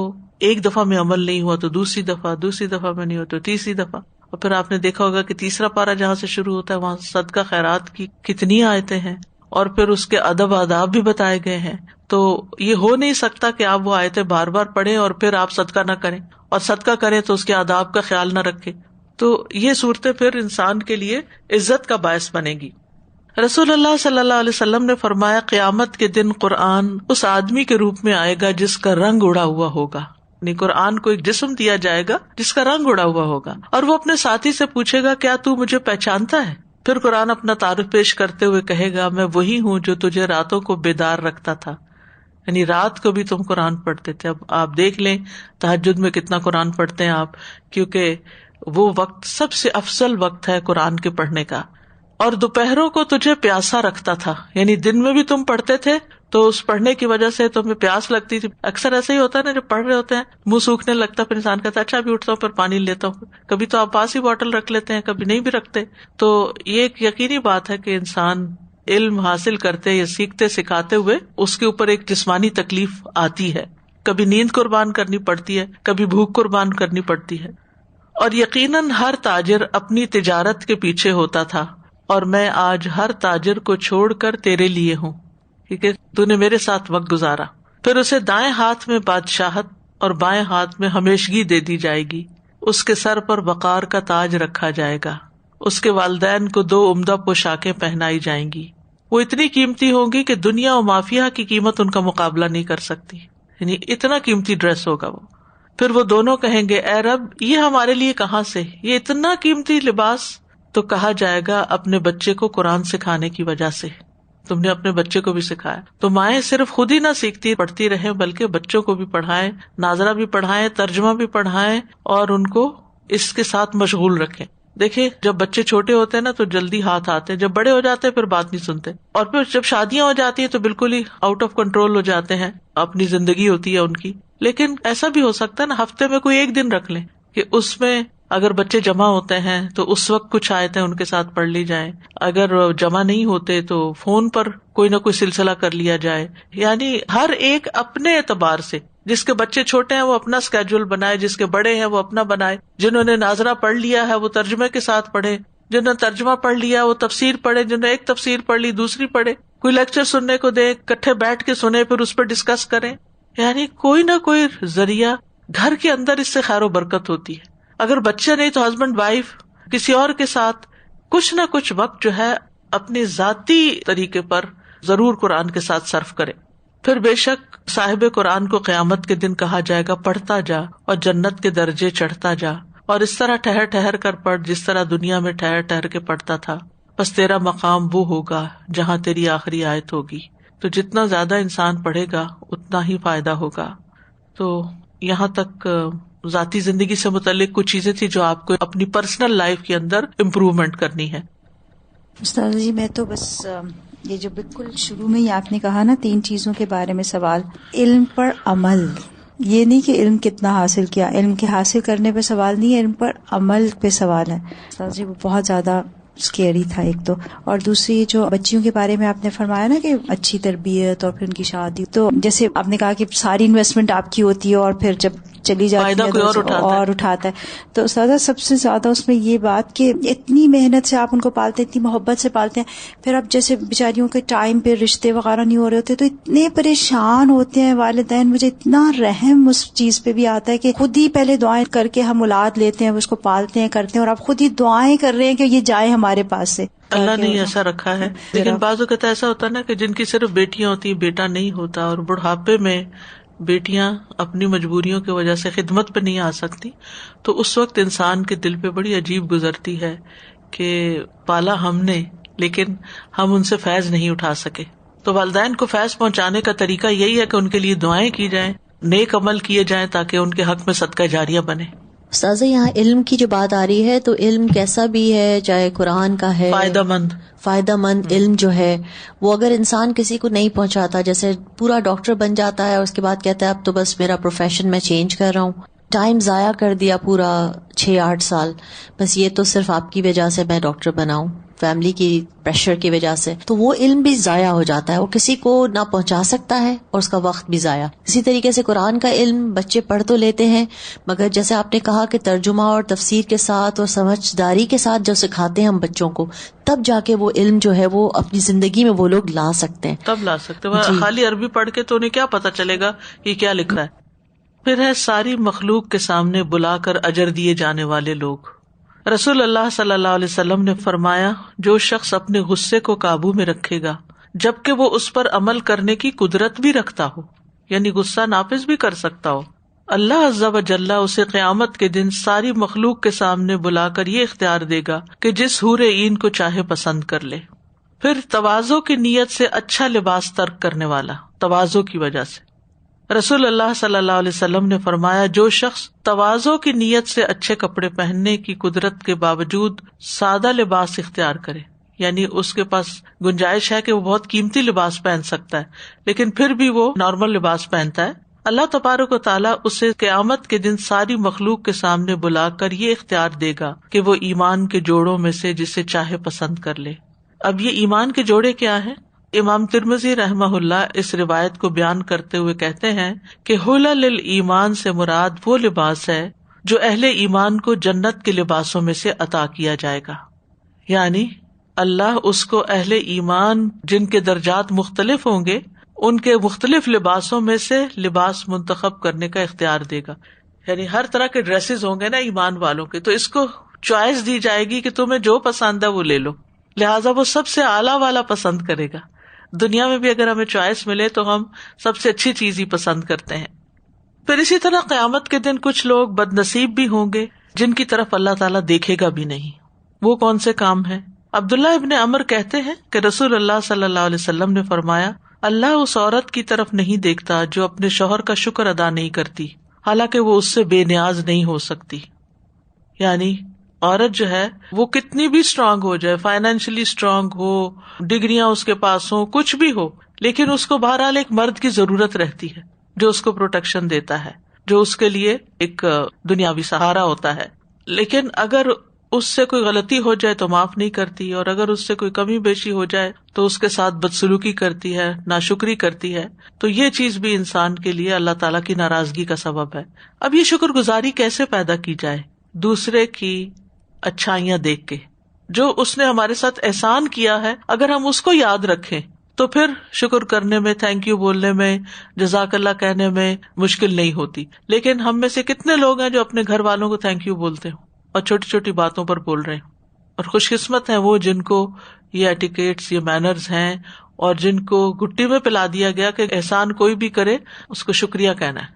ایک دفعہ میں عمل نہیں ہوا تو دوسری دفعہ میں نہیں ہوا تو تیسری دفعہ. اور پھر آپ نے دیکھا ہوگا کہ تیسرا پارہ جہاں سے شروع ہوتا ہے وہاں صدقہ خیرات کی کتنی آیتیں ہیں، اور پھر اس کے ادب آداب بھی بتائے گئے ہیں. تو یہ ہو نہیں سکتا کہ آپ وہ آیتیں بار بار پڑھیں اور پھر آپ صدقہ نہ کریں، اور صدقہ کریں تو اس کے آداب کا خیال نہ رکھیں. تو یہ صورتیں پھر انسان کے لیے عزت کا باعث بنے گی. رسول اللہ صلی اللہ علیہ وسلم نے فرمایا قیامت کے دن قرآن اس آدمی کے روپ میں آئے گا جس کا رنگ اڑا ہوا ہوگا. یعنی قرآن کو ایک جسم دیا جائے گا جس کا رنگ اڑا ہوا ہوگا، اور وہ اپنے ساتھی سے پوچھے گا کیا تو مجھے پہچانتا ہے؟ پھر قرآن اپنا تعارف پیش کرتے ہوئے کہے گا میں وہی ہوں جو تجھے راتوں کو بیدار رکھتا تھا. یعنی رات کو بھی تم قرآن پڑھتے تھے. اب آپ دیکھ لیں تہجد میں کتنا قرآن پڑھتے ہیں آپ، کیونکہ وہ وقت سب سے افضل وقت ہے قرآن کے پڑھنے کا. اور دوپہروں کو تجھے پیاسا رکھتا تھا، یعنی دن میں بھی تم پڑھتے تھے تو اس پڑھنے کی وجہ سے تمہیں پیاس لگتی تھی. اکثر ایسا ہی ہوتا ہے نا، جب پڑھ رہے ہوتے ہیں منہ سوکھنے لگتا ہے، پھر انسان کہتا ہے اچھا ابھی اٹھتا ہوں پھر پانی لیتا ہوں. کبھی تو آپ پاس ہی بوٹل رکھ لیتے ہیں، کبھی نہیں بھی رکھتے. تو یہ ایک یقینی بات ہے کہ انسان علم حاصل کرتے یا سیکھتے سکھاتے ہوئے اس کے اوپر ایک جسمانی تکلیف آتی ہے. کبھی نیند قربان کرنی پڑتی ہے، کبھی بھوک قربان کرنی پڑتی ہے. اور یقیناً ہر تاجر اپنی تجارت کے پیچھے ہوتا تھا، اور میں آج ہر تاجر کو چھوڑ کر تیرے لیے ہوں کیونکہ تو نے میرے ساتھ وقت گزارا. پھر اسے دائیں ہاتھ میں بادشاہت اور بائیں ہاتھ میں ہمیشگی دے دی جائے گی. اس کے سر پر وقار کا تاج رکھا جائے گا. اس کے والدین کو 2 عمدہ پوشاکیں پہنائی جائیں گی. وہ اتنی قیمتی ہوں گی کہ دنیا و مافیہ کی قیمت ان کا مقابلہ نہیں کر سکتی. یعنی اتنا قیمتی ڈریس ہوگا وہ. پھر وہ دونوں کہیں گے اے رب یہ ہمارے لیے کہاں سے، یہ اتنا قیمتی لباس؟ تو کہا جائے گا اپنے بچے کو قرآن سکھانے کی وجہ سے، تم نے اپنے بچے کو بھی سکھایا. تو مائیں صرف خود ہی نہ سیکھتی پڑھتی رہیں بلکہ بچوں کو بھی پڑھائیں، ناظرہ بھی پڑھائیں، ترجمہ بھی پڑھائیں، اور ان کو اس کے ساتھ مشغول رکھیں. دیکھیں جب بچے چھوٹے ہوتے ہیں نا تو جلدی ہاتھ آتے ہیں، جب بڑے ہو جاتے ہیں پھر بات نہیں سنتے، اور پھر جب شادیاں ہو جاتی ہیں تو بالکل ہی آؤٹ آف کنٹرول ہو جاتے ہیں. اپنی زندگی ہوتی ہے ان کی. لیکن ایسا بھی ہو سکتا ہے نا ہفتے میں کوئی ایک دن رکھ لیں کہ اس میں اگر بچے جمع ہوتے ہیں تو اس وقت کچھ آیتیں ان کے ساتھ پڑھ لی جائیں، اگر جمع نہیں ہوتے تو فون پر کوئی نہ کوئی سلسلہ کر لیا جائے. یعنی ہر ایک اپنے اعتبار سے، جس کے بچے چھوٹے ہیں وہ اپنا اسکیڈول بنائے، جس کے بڑے ہیں وہ اپنا بنائے. جنہوں نے ناظرہ پڑھ لیا ہے وہ ترجمے کے ساتھ پڑھے، جنہوں نے ترجمہ پڑھ لیا وہ تفسیر پڑھے، جنہوں نے ایک تفسیر پڑھ لی دوسری پڑھے. کوئی لیکچر سننے کو دے، اکٹھے بیٹھ کے سنیں پھر اس پہ ڈسکس کریں. یعنی کوئی نہ کوئی ذریعہ گھر کے اندر اس سے خیر و برکت ہوتی ہے. اگر بچے نہیں تو ہسبینڈ وائف کسی اور کے ساتھ کچھ نہ کچھ وقت جو ہے اپنی ذاتی طریقے پر ضرور قرآن کے ساتھ صرف کرے. پھر بے شک صاحب قرآن کو قیامت کے دن کہا جائے گا پڑھتا جا اور جنت کے درجے چڑھتا جا، اور اس طرح ٹھہر ٹھہر کر پڑھ جس طرح دنیا میں ٹھہر ٹھہر کے پڑھتا تھا. بس تیرا مقام وہ ہوگا جہاں تیری آخری آیت ہوگی. تو جتنا زیادہ انسان پڑھے گا اتنا ہی فائدہ ہوگا. تو یہاں تک ذاتی زندگی سے متعلق کچھ چیزیں تھی جو آپ کو اپنی پرسنل لائف کے اندر امپروومنٹ کرنی ہے. استاد جی میں تو بس یہ جو بالکل شروع میں ہی آپ نے کہا نا 3 چیزوں کے بارے میں سوال، علم پر عمل، یہ نہیں کہ علم کتنا حاصل کیا، علم کے حاصل کرنے پہ سوال نہیں ہے، علم پر عمل پہ سوال ہے. استاد جی وہ بہت زیادہ اسکیری تھا ایک تو، اور دوسری جو بچیوں کے بارے میں آپ نے فرمایا نا کہ اچھی تربیت اور پھر ان کی شادی، تو جیسے آپ نے کہا کہ ساری انویسٹمنٹ آپ کی ہوتی ہے اور پھر جب چلی جاتی ہے تو اور اٹھاتا ہے. تو استاد سب سے زیادہ اس میں یہ بات کہ اتنی محنت سے آپ ان کو پالتے ہیں، اتنی محبت سے پالتے ہیں، پھر اب جیسے بیچاریوں کے ٹائم پہ رشتے وغیرہ نہیں ہو رہے ہوتے تو اتنے پریشان ہوتے ہیں والدین. مجھے اتنا رحم اس چیز پہ بھی آتا ہے کہ خود ہی پہلے دعائیں کر کے ہم اولاد لیتے ہیں، اس کو پالتے ہیں کرتے ہیں، اور آپ خود ہی دعائیں کر رہے ہیں کہ یہ جائے ہمارے پاس سے. اللہ نے ایسا رکھا ہے. لیکن بعض اوقات ایسا ہوتا ہے نا کہ جن کی صرف بیٹیاں ہوتی، بیٹا نہیں ہوتا، اور بڑھاپے میں بیٹیاں اپنی مجبوریوں کی وجہ سے خدمت پہ نہیں آ سکتی، تو اس وقت انسان کے دل پہ بڑی عجیب گزرتی ہے کہ پالا ہم نے لیکن ہم ان سے فیض نہیں اٹھا سکے. تو والدین کو فیض پہنچانے کا طریقہ یہی ہے کہ ان کے لیے دعائیں کی جائیں، نیک عمل کیے جائیں تاکہ ان کے حق میں صدقہ جاریہ بنے. استاذہ یہاں علم کی جو بات آ رہی ہے تو علم کیسا بھی ہے، چاہے قرآن کا ہے، فائدہ مند علم جو ہے وہ اگر انسان کسی کو نہیں پہنچاتا، جیسے پورا ڈاکٹر بن جاتا ہے اور اس کے بعد کہتا ہے اب تو بس میرا پروفیشن میں چینج کر رہا ہوں، ٹائم ضائع کر دیا پورا 6-8 سال، بس یہ تو صرف آپ کی وجہ سے میں ڈاکٹر بنا ہوں، فیملی کی پریشر کی وجہ سے، تو وہ علم بھی ضائع ہو جاتا ہے، وہ کسی کو نہ پہنچا سکتا ہے اور اس کا وقت بھی ضائع. اسی طریقے سے قرآن کا علم بچے پڑھ تو لیتے ہیں، مگر جیسے آپ نے کہا کہ ترجمہ اور تفسیر کے ساتھ اور سمجھداری کے ساتھ جو سکھاتے ہیں ہم بچوں کو، تب جا کے وہ علم جو ہے وہ اپنی زندگی میں وہ لوگ لا سکتے ہیں. تب لا سکتے ہیں. خالی عربی پڑھ کے تو انہیں کیا پتا چلے گا یہ کیا لکھ رہا ہے. پھر ہے ساری مخلوق کے سامنے بلا کر اجر دیے جانے والے لوگ. رسول اللہ صلی اللہ علیہ وسلم نے فرمایا، جو شخص اپنے غصے کو قابو میں رکھے گا جبکہ وہ اس پر عمل کرنے کی قدرت بھی رکھتا ہو، یعنی غصہ نافذ بھی کر سکتا ہو، اللہ عز و جل اسے قیامت کے دن ساری مخلوق کے سامنے بلا کر یہ اختیار دے گا کہ جس حور عین کو چاہے پسند کر لے. پھر تواضع کی نیت سے اچھا لباس ترک کرنے والا، تواضع کی وجہ سے. رسول اللہ صلی اللہ علیہ وسلم نے فرمایا، جو شخص تواضع کی نیت سے اچھے کپڑے پہننے کی قدرت کے باوجود سادہ لباس اختیار کرے، یعنی اس کے پاس گنجائش ہے کہ وہ بہت قیمتی لباس پہن سکتا ہے لیکن پھر بھی وہ نارمل لباس پہنتا ہے، اللہ تبارک و تعالیٰ اسے قیامت کے دن ساری مخلوق کے سامنے بلا کر یہ اختیار دے گا کہ وہ ایمان کے جوڑوں میں سے جسے چاہے پسند کر لے. اب یہ ایمان کے جوڑے کیا ہیں؟ امام ترمذی رحمہ اللہ اس روایت کو بیان کرتے ہوئے کہتے ہیں کہ حلل الایمان سے مراد وہ لباس ہے جو اہل ایمان کو جنت کے لباسوں میں سے عطا کیا جائے گا، یعنی اللہ اس کو اہل ایمان جن کے درجات مختلف ہوں گے ان کے مختلف لباسوں میں سے لباس منتخب کرنے کا اختیار دے گا. یعنی ہر طرح کے ڈریسز ہوں گے نا ایمان والوں کے، تو اس کو چوائس دی جائے گی کہ تمہیں جو پسند ہے وہ لے لو، لہٰذا وہ سب سے اعلیٰ والا پسند کرے گا. دنیا میں بھی اگر ہمیں چوائس ملے تو ہم سب سے اچھی چیز ہی پسند کرتے ہیں. پھر اسی طرح قیامت کے دن کچھ لوگ بد نصیب بھی ہوں گے جن کی طرف اللہ تعالیٰ دیکھے گا بھی نہیں. وہ کون سے کام ہیں؟ عبداللہ ابن عمر کہتے ہیں کہ رسول اللہ صلی اللہ علیہ وسلم نے فرمایا، اللہ اس عورت کی طرف نہیں دیکھتا جو اپنے شوہر کا شکر ادا نہیں کرتی حالانکہ وہ اس سے بے نیاز نہیں ہو سکتی. یعنی عورت جو ہے وہ کتنی بھی اسٹرانگ ہو جائے، فائنینشلی اسٹرانگ ہو، ڈگریاں اس کے پاس ہو، کچھ بھی ہو، لیکن اس کو بہرحال ایک مرد کی ضرورت رہتی ہے جو اس کو پروٹیکشن دیتا ہے، جو اس کے لیے ایک دنیاوی سہارا ہوتا ہے. لیکن اگر اس سے کوئی غلطی ہو جائے تو معاف نہیں کرتی، اور اگر اس سے کوئی کمی بیشی ہو جائے تو اس کے ساتھ بدسلوکی کرتی ہے، ناشکری کرتی ہے. تو یہ چیز بھی انسان کے لیے اللہ تعالیٰ کی ناراضگی کا سبب ہے. اب یہ شکر گزاری کیسے پیدا کی جائے؟ دوسرے کی اچھائیاں دیکھ کے، جو اس نے ہمارے ساتھ احسان کیا ہے اگر ہم اس کو یاد رکھیں تو پھر شکر کرنے میں، تھینک یو بولنے میں، جزاک اللہ کہنے میں مشکل نہیں ہوتی. لیکن ہم میں سے کتنے لوگ ہیں جو اپنے گھر والوں کو تھینک یو بولتے ہوں اور چھوٹی چھوٹی باتوں پر بول رہے ہیں. اور خوش قسمت ہیں وہ جن کو یہ ایٹیکیٹس، یہ مینرز ہیں، اور جن کو گٹی میں پلا دیا گیا کہ احسان کوئی بھی کرے اس کو شکریہ کہنا ہے.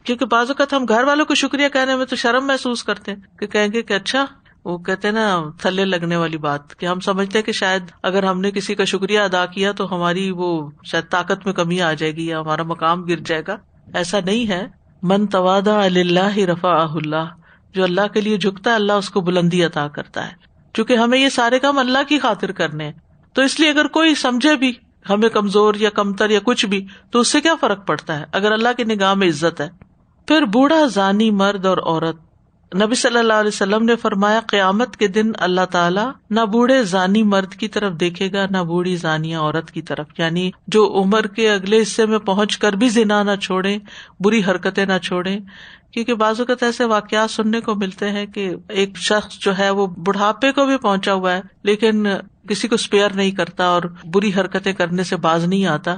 کیونکہ بعض اوقات ہم گھر والوں کو شکریہ کہنے میں تو شرم محسوس کرتے ہیں کہ کہیں گے کہ اچھا، وہ کہتے ہیں نا تھلے لگنے والی بات، کہ ہم سمجھتے ہیں کہ شاید اگر ہم نے کسی کا شکریہ ادا کیا تو ہماری وہ شاید طاقت میں کمی آ جائے گی یا ہمارا مقام گر جائے گا. ایسا نہیں ہے. من تواضع للہ رفعہ اللہ، جو اللہ کے لیے جھکتا ہے اللہ اس کو بلندی عطا کرتا ہے. چونکہ ہمیں یہ سارے کام اللہ کی خاطر کرنے ہیں، تو اس لیے اگر کوئی سمجھے بھی ہمیں کمزور یا کمتر یا کچھ بھی تو اس سے کیا فرق پڑتا ہے اگر اللہ کی نگاہ میں عزت ہے. پھر بوڑھا زانی مرد اور عورت، نبی صلی اللہ علیہ وسلم نے فرمایا، قیامت کے دن اللہ تعالیٰ نہ بوڑھے زانی مرد کی طرف دیکھے گا نہ بوڑھی زانیہ عورت کی طرف، یعنی جو عمر کے اگلے حصے میں پہنچ کر بھی زنا نہ چھوڑیں، بری حرکتیں نہ چھوڑیں. کیونکہ بعض اوقات ایسے واقعات سننے کو ملتے ہیں کہ ایک شخص جو ہے وہ بڑھاپے کو بھی پہنچا ہوا ہے لیکن کسی کو اسپیئر نہیں کرتا اور بری حرکتیں کرنے سے باز نہیں آتا.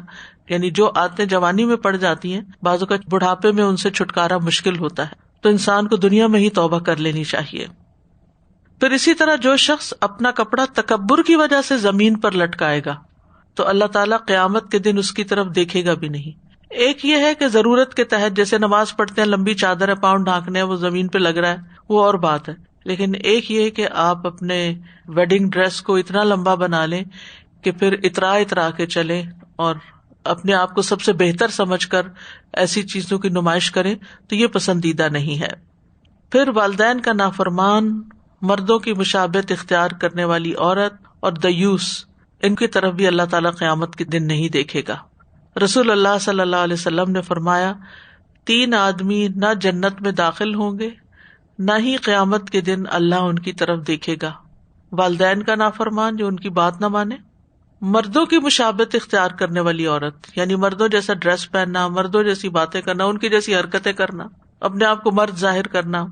یعنی جو عادتیں جوانی میں پڑ جاتی ہیں بعض اوقات بڑھاپے میں ان سے چھٹکارا مشکل ہوتا ہے، تو انسان کو دنیا میں ہی توبہ کر لینی چاہیے. پھر اسی طرح جو شخص اپنا کپڑا تکبر کی وجہ سے زمین پر لٹکائے گا تو اللہ تعالیٰ قیامت کے دن اس کی طرف دیکھے گا بھی نہیں. ایک یہ ہے کہ ضرورت کے تحت جیسے نماز پڑھتے ہیں، لمبی چادر ہے، پاؤں ڈھانکنے ہیں، وہ زمین پہ لگ رہا ہے، وہ اور بات ہے. لیکن ایک یہ کہ آپ اپنے ویڈنگ ڈریس کو اتنا لمبا بنا لیں کہ پھر اترا کے چلیں اور اپنے آپ کو سب سے بہتر سمجھ کر ایسی چیزوں کی نمائش کریں تو یہ پسندیدہ نہیں ہے. پھر والدین کا نافرمان، مردوں کی مشابہت اختیار کرنے والی عورت اور دیوس، ان کی طرف بھی اللہ تعالیٰ قیامت کے دن نہیں دیکھے گا. رسول اللہ صلی اللہ علیہ وسلم نے فرمایا، 3 آدمی نہ جنت میں داخل ہوں گے نہ ہی قیامت کے دن اللہ ان کی طرف دیکھے گا. والدین کا نافرمان جو ان کی بات نہ مانے، مردوں کی مشابہت اختیار کرنے والی عورت، یعنی مردوں جیسا ڈریس پہننا، مردوں جیسی باتیں کرنا، ان کی جیسی حرکتیں کرنا، اپنے آپ کو مرد ظاہر کرنا.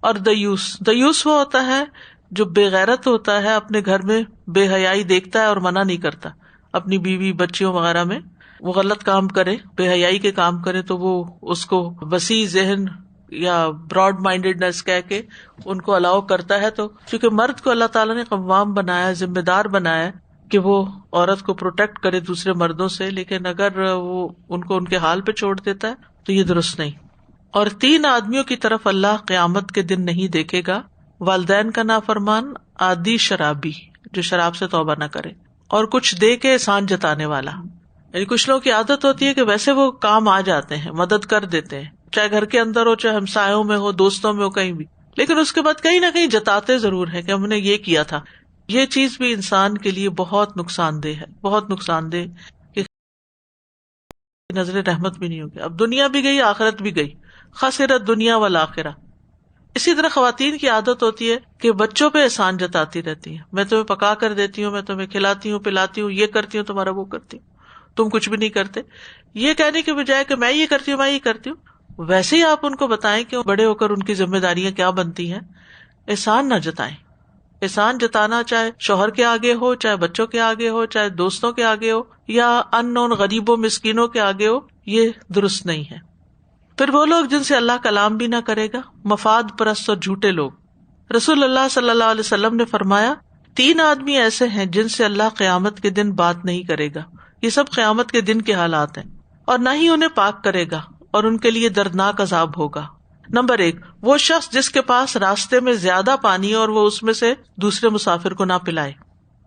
اور دیوس وہ ہوتا ہے جو بے غیرت ہوتا ہے، اپنے گھر میں بے حیائی دیکھتا ہے اور منع نہیں کرتا. اپنی بیوی بچیوں وغیرہ میں وہ غلط کام کرے، بے حیائی کے کام کرے تو وہ اس کو وسیع ذہن یا براڈ مائنڈیڈنس کہہ کے ان کو الاؤ کرتا ہے. تو کیونکہ مرد کو اللہ تعالیٰ نے قوام بنایا، ذمہ دار بنایا کہ وہ عورت کو پروٹیکٹ کرے دوسرے مردوں سے، لیکن اگر وہ ان کو ان کے حال پہ چھوڑ دیتا ہے تو یہ درست نہیں. اور 3 آدمیوں کی طرف اللہ قیامت کے دن نہیں دیکھے گا: والدین کا نافرمان، عادی شرابی جو شراب سے توبہ نہ کرے، اور کچھ دے کے احسان جتانے والا. یعنی کچھ لوگوں کی عادت ہوتی ہے کہ ویسے وہ کام آ جاتے ہیں، مدد کر دیتے ہیں، چاہے گھر کے اندر ہو، چاہے ہمسایوں میں ہو، دوستوں میں ہو، کہیں بھی، لیکن اس کے بعد کہیں نہ کہیں جتاتے ضرور ہیں کہ ہم نے یہ کیا تھا. یہ چیز بھی انسان کے لیے بہت نقصان دہ ہے، بہت نقصان دہ، کہ نظر رحمت بھی نہیں ہوگی. اب دنیا بھی گئی، آخرت بھی گئی، خسرت دنیا والآخرہ. اسی طرح خواتین کی عادت ہوتی ہے کہ بچوں پہ احسان جتاتی رہتی ہیں، میں تمہیں پکا کر دیتی ہوں، میں تمہیں کھلاتی ہوں پلاتی ہوں، یہ کرتی ہوں، تمہارا وہ کرتی ہوں، تم کچھ بھی نہیں کرتے. یہ کہنے کے بجائے کہ میں یہ کرتی ہوں، میں یہ کرتی ہوں، ویسے ہی آپ ان کو بتائیں کہ بڑے ہو کر ان کی ذمہ داریاں کیا بنتی ہیں. احسان نہ جتائیں. احسان جتانا چاہے شوہر کے آگے ہو، چاہے بچوں کے آگے ہو، چاہے دوستوں کے آگے ہو، یا ان نون غریبوں مسکینوں کے آگے ہو، یہ درست نہیں ہے. پھر وہ لوگ جن سے اللہ کلام بھی نہ کرے گا، مفاد پرست اور جھوٹے لوگ. رسول اللہ صلی اللہ علیہ وسلم نے فرمایا 3 آدمی ایسے ہیں جن سے اللہ قیامت کے دن بات نہیں کرے گا. یہ سب قیامت کے دن کے حالات ہیں، اور نہ ہی انہیں پاک کرے گا، اور ان کے لیے دردناک عذاب ہوگا. نمبر 1، وہ شخص جس کے پاس راستے میں زیادہ پانی ہے اور وہ اس میں سے دوسرے مسافر کو نہ پلائے.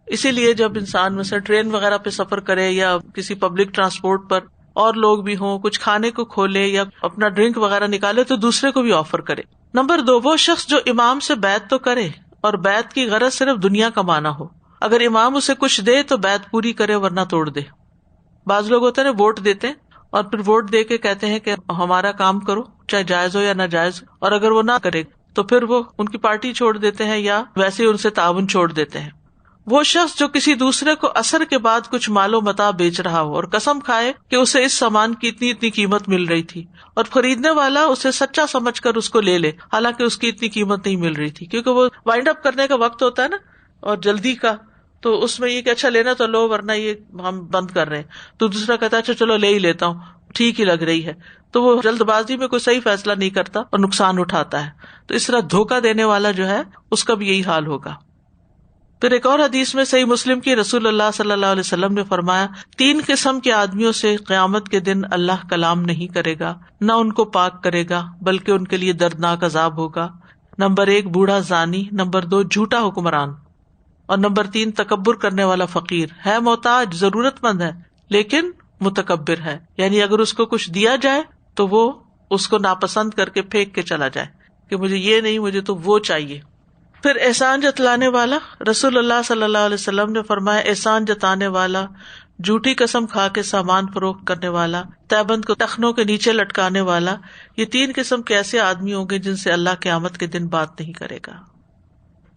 اسی لیے جب انسان میں سے ٹرین وغیرہ پہ سفر کرے یا کسی پبلک ٹرانسپورٹ پر اور لوگ بھی ہوں، کچھ کھانے کو کھولے یا اپنا ڈرنک وغیرہ نکالے تو دوسرے کو بھی آفر کرے. نمبر 2، وہ شخص جو امام سے بیعت تو کرے اور بیعت کی غرض صرف دنیا کمانا ہو. اگر امام اسے کچھ دے تو بیعت پوری کرے ورنہ توڑ دے. بعض لوگ ہوتے ہیں ووٹ دیتے ہیں اور پھر ووٹ دے کے کہتے ہیں کہ ہمارا کام کرو، چاہے جائز ہو یا ناجائز، اور اگر وہ نہ کرے تو پھر وہ ان کی پارٹی چھوڑ دیتے ہیں یا ویسے ان سے تعاون چھوڑ دیتے ہیں. وہ شخص جو کسی دوسرے کو عصر کے بعد کچھ مال و متاع بیچ رہا ہو اور قسم کھائے کہ اسے اس سامان کی اتنی قیمت مل رہی تھی، اور خریدنے والا اسے سچا سمجھ کر اس کو لے لے حالانکہ اس کی اتنی قیمت نہیں مل رہی تھی، کیونکہ وہ وائنڈ اپ کرنے کا وقت ہوتا ہے نا اور جلدی کا، تو اس میں یہ کہ اچھا لینا تو لو ورنہ یہ ہم بند کر رہے ہیں. تو دوسرا کہتا ہے اچھا چلو لے ہی لیتا ہوں، ٹھیک ہی لگ رہی ہے. تو وہ جلد بازی میں کوئی صحیح فیصلہ نہیں کرتا اور نقصان اٹھاتا ہے. تو اس طرح دھوکہ دینے والا جو ہے اس کا بھی یہی حال ہوگا. پھر ایک اور حدیث میں صحیح مسلم کی رسول اللہ صلی اللہ علیہ وسلم نے فرمایا 3 قسم کے آدمیوں سے قیامت کے دن اللہ کلام نہیں کرے گا، نہ ان کو پاک کرے گا بلکہ ان کے لیے دردناک عذاب ہوگا. نمبر 1، بوڑھا زانی. نمبر 2، جھوٹا حکمران. اور نمبر 3، تکبر کرنے والا فقیر. ہے محتاج، ضرورت مند ہے، لیکن متکبر ہے، یعنی اگر اس کو کچھ دیا جائے تو وہ اس کو ناپسند کر کے پھینک کے چلا جائے کہ مجھے یہ نہیں، مجھے تو وہ چاہیے. پھر احسان جتلانے والا. رسول اللہ صلی اللہ علیہ وسلم نے فرمایا احسان جتانے والا، جھوٹی قسم کھا کے سامان فروخت کرنے والا، تہبند کو ٹخنوں کے نیچے لٹکانے والا، یہ 3 قسم کے ایسے آدمی ہوں گے جن سے اللہ قیامت کے دن بات نہیں کرے گا.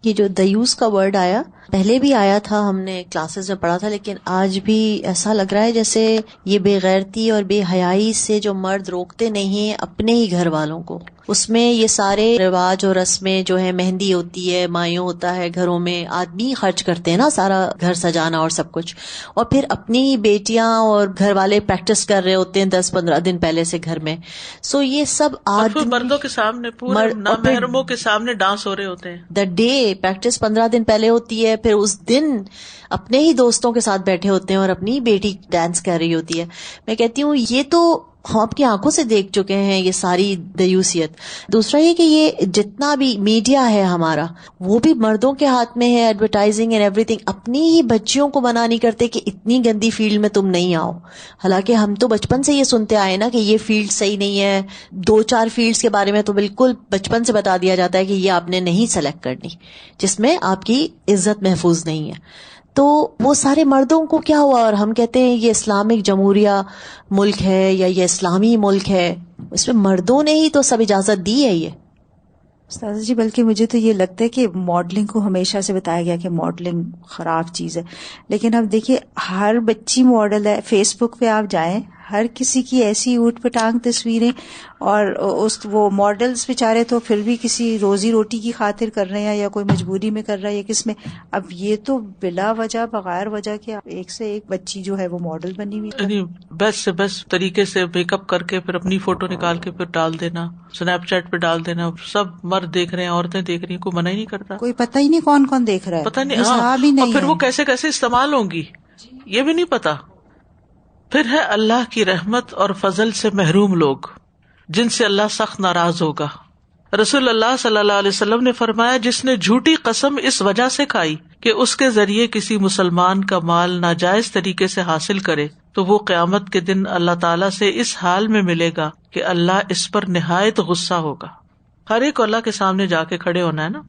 یہ جو دیوس کا ورڈ آیا پہلے بھی آیا تھا، ہم نے کلاسز میں پڑھا تھا، لیکن آج بھی ایسا لگ رہا ہے جیسے یہ بے غیرتی اور بے حیائی سے جو مرد روکتے نہیں ہیں اپنے ہی گھر والوں کو، اس میں یہ سارے رواج اور رسمیں جو ہے، مہندی ہوتی ہے، مایوں ہوتا ہے، گھروں میں آدمی خرچ کرتے ہیں نا سارا گھر سجانا اور سب کچھ، اور پھر اپنی بیٹیاں اور گھر والے پریکٹس کر رہے ہوتے ہیں 10-15 دن پہلے سے گھر میں. سو یہ سب آدمی مردوں کے سامنے، پورے نامحرموں کے سامنے ڈانس ہو رہے ہوتے ہیں. دا ڈے پریکٹس 15 دن پہلے ہوتی ہے، پھر اس دن اپنے ہی دوستوں کے ساتھ بیٹھے ہوتے ہیں اور اپنی بیٹی ڈانس کر رہی ہوتی ہے. میں کہتی ہوں یہ تو ہم اپنی آنکھوں سے دیکھ چکے ہیں یہ ساری دیوسیت. دوسرا یہ کہ یہ جتنا بھی میڈیا ہے ہمارا وہ بھی مردوں کے ہاتھ میں ہے، ایڈورٹائزنگ اینڈ ایوری تھنگ. اپنی ہی بچیوں کو منع نہیں کرتے کہ اتنی گندی فیلڈ میں تم نہیں آؤ، حالانکہ ہم تو بچپن سے یہ سنتے آئے نا کہ یہ فیلڈ صحیح نہیں ہے. 2-4 فیلڈز کے بارے میں تو بالکل بچپن سے بتا دیا جاتا ہے کہ یہ آپ نے نہیں سلیکٹ کرنی، جس میں آپ کی عزت محفوظ نہیں ہے. تو وہ سارے مردوں کو کیا ہوا، اور ہم کہتے ہیں یہ اسلامک جمہوریہ ملک ہے یا یہ اسلامی ملک ہے، اس میں مردوں نے ہی تو سب اجازت دی ہے. یہ استاذ جی بلکہ مجھے تو یہ لگتا ہے کہ ماڈلنگ کو ہمیشہ سے بتایا گیا کہ ماڈلنگ خراب چیز ہے، لیکن اب دیکھیے ہر بچی ماڈل ہے. فیس بک پہ آپ جائیں، ہر کسی کی ایسی اوٹ پٹانگ تصویریں، اور وہ ماڈلز بیچارے تو پھر بھی کسی روزی روٹی کی خاطر کر رہے ہیں یا کوئی مجبوری میں کر رہا ہے یا کس میں. اب یہ تو بلا وجہ بغیر وجہ کے ایک سے ایک بچی جو ہے وہ ماڈل بنی ہوئی، یعنی بیسٹ سے بیسٹ طریقے سے میک اپ کر کے پھر اپنی فوٹو نکال کے پھر ڈال دینا، اسنیپ چیٹ پہ ڈال دینا. سب مرد دیکھ رہے ہیں، عورتیں دیکھ رہی ہیں، کوئی منع ہی نہیں کرتا. کوئی پتہ ہی نہیں کون کون دیکھ رہا ہے، پتہ نہیں. ہاں، اور پھر وہ کیسے کیسے استعمال ہوں گی یہ بھی نہیں پتا. پھر ہے اللہ کی رحمت اور فضل سے محروم لوگ جن سے اللہ سخت ناراض ہوگا. رسول اللہ صلی اللہ علیہ وسلم نے فرمایا، جس نے جھوٹی قسم اس وجہ سے کھائی کہ اس کے ذریعے کسی مسلمان کا مال ناجائز طریقے سے حاصل کرے تو وہ قیامت کے دن اللہ تعالیٰ سے اس حال میں ملے گا کہ اللہ اس پر نہایت غصہ ہوگا. ہر ایک اللہ کے سامنے جا کے کھڑے ہونا ہے نا،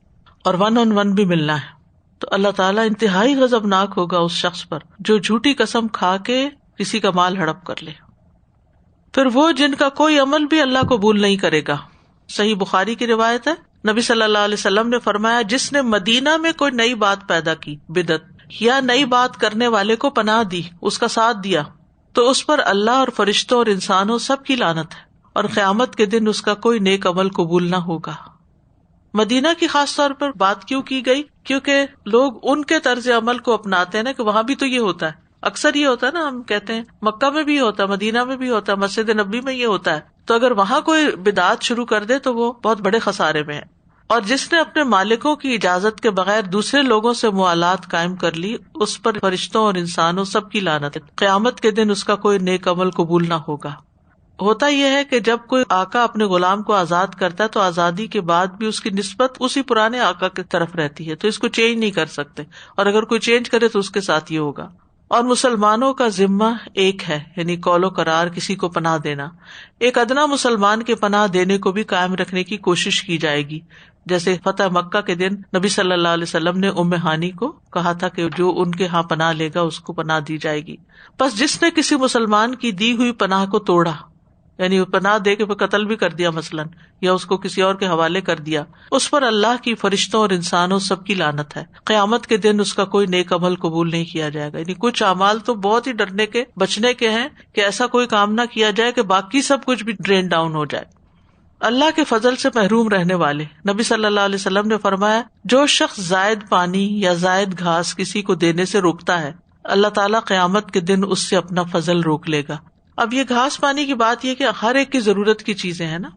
اور 1 on 1 بھی ملنا ہے. تو اللہ تعالیٰ انتہائی غضبناک ہوگا اس شخص پر جو جھوٹی قسم کھا کے کسی کا مال ہڑپ کر لے. پھر وہ جن کا کوئی عمل بھی اللہ قبول نہیں کرے گا. صحیح بخاری کی روایت ہے، نبی صلی اللہ علیہ وسلم نے فرمایا، جس نے مدینہ میں کوئی نئی بات پیدا کی، بدعت یا نئی بات کرنے والے کو پناہ دی، اس کا ساتھ دیا، تو اس پر اللہ اور فرشتوں اور انسانوں سب کی لعنت ہے، اور قیامت کے دن اس کا کوئی نیک عمل قبول نہ ہوگا. مدینہ کی خاص طور پر بات کیوں کی گئی؟ کیونکہ لوگ ان کے طرز عمل کو اپناتے ہیں نا، کہ وہاں بھی تو یہ ہوتا ہے. اکثر یہ ہوتا ہے نا، ہم کہتے ہیں مکہ میں بھی ہوتا ہے، مدینہ میں بھی ہوتا ہے، مسجد نبوی میں یہ ہوتا ہے. تو اگر وہاں کوئی بدعت شروع کر دے تو وہ بہت بڑے خسارے میں ہے. اور جس نے اپنے مالکوں کی اجازت کے بغیر دوسرے لوگوں سے موالات قائم کر لی، اس پر فرشتوں اور انسانوں سب کی لعنت ہے. قیامت کے دن اس کا کوئی نیک عمل قبول نہ ہوگا. ہوتا یہ ہے کہ جب کوئی آقا اپنے غلام کو آزاد کرتا ہے تو آزادی کے بعد بھی اس کی نسبت اسی پرانے آقا کی طرف رہتی ہے، تو اس کو چینج نہیں کر سکتے، اور اگر کوئی چینج کرے تو اس کے ساتھ یہ ہوگا. اور مسلمانوں کا ذمہ ایک ہے، یعنی قول و قرار، کسی کو پناہ دینا. ایک ادنا مسلمان کے پناہ دینے کو بھی قائم رکھنے کی کوشش کی جائے گی. جیسے فتح مکہ کے دن نبی صلی اللہ علیہ وسلم نے ام ہانی کو کہا تھا کہ جو ان کے ہاں پناہ لے گا اس کو پناہ دی جائے گی. بس جس نے کسی مسلمان کی دی ہوئی پناہ کو توڑا، یعنی پناہ دے کے قتل بھی کر دیا مثلاً، یا اس کو کسی اور کے حوالے کر دیا، اس پر اللہ کی فرشتوں اور انسانوں سب کی لعنت ہے. قیامت کے دن اس کا کوئی نیک عمل قبول نہیں کیا جائے گا. یعنی کچھ اعمال تو بہت ہی ڈرنے کے، بچنے کے ہیں کہ ایسا کوئی کام نہ کیا جائے کہ باقی سب کچھ بھی ڈرین ڈاؤن ہو جائے. اللہ کے فضل سے محروم رہنے والے، نبی صلی اللہ علیہ وسلم نے فرمایا، جو شخص زائد پانی یا زائد گھاس کسی کو دینے سے روکتا ہے، اللہ تعالیٰ قیامت کے دن اس سے اپنا فضل روک لے گا. اب یہ گھاس پانی کی بات یہ کہ ہر ایک کی ضرورت کی چیزیں ہیں نا،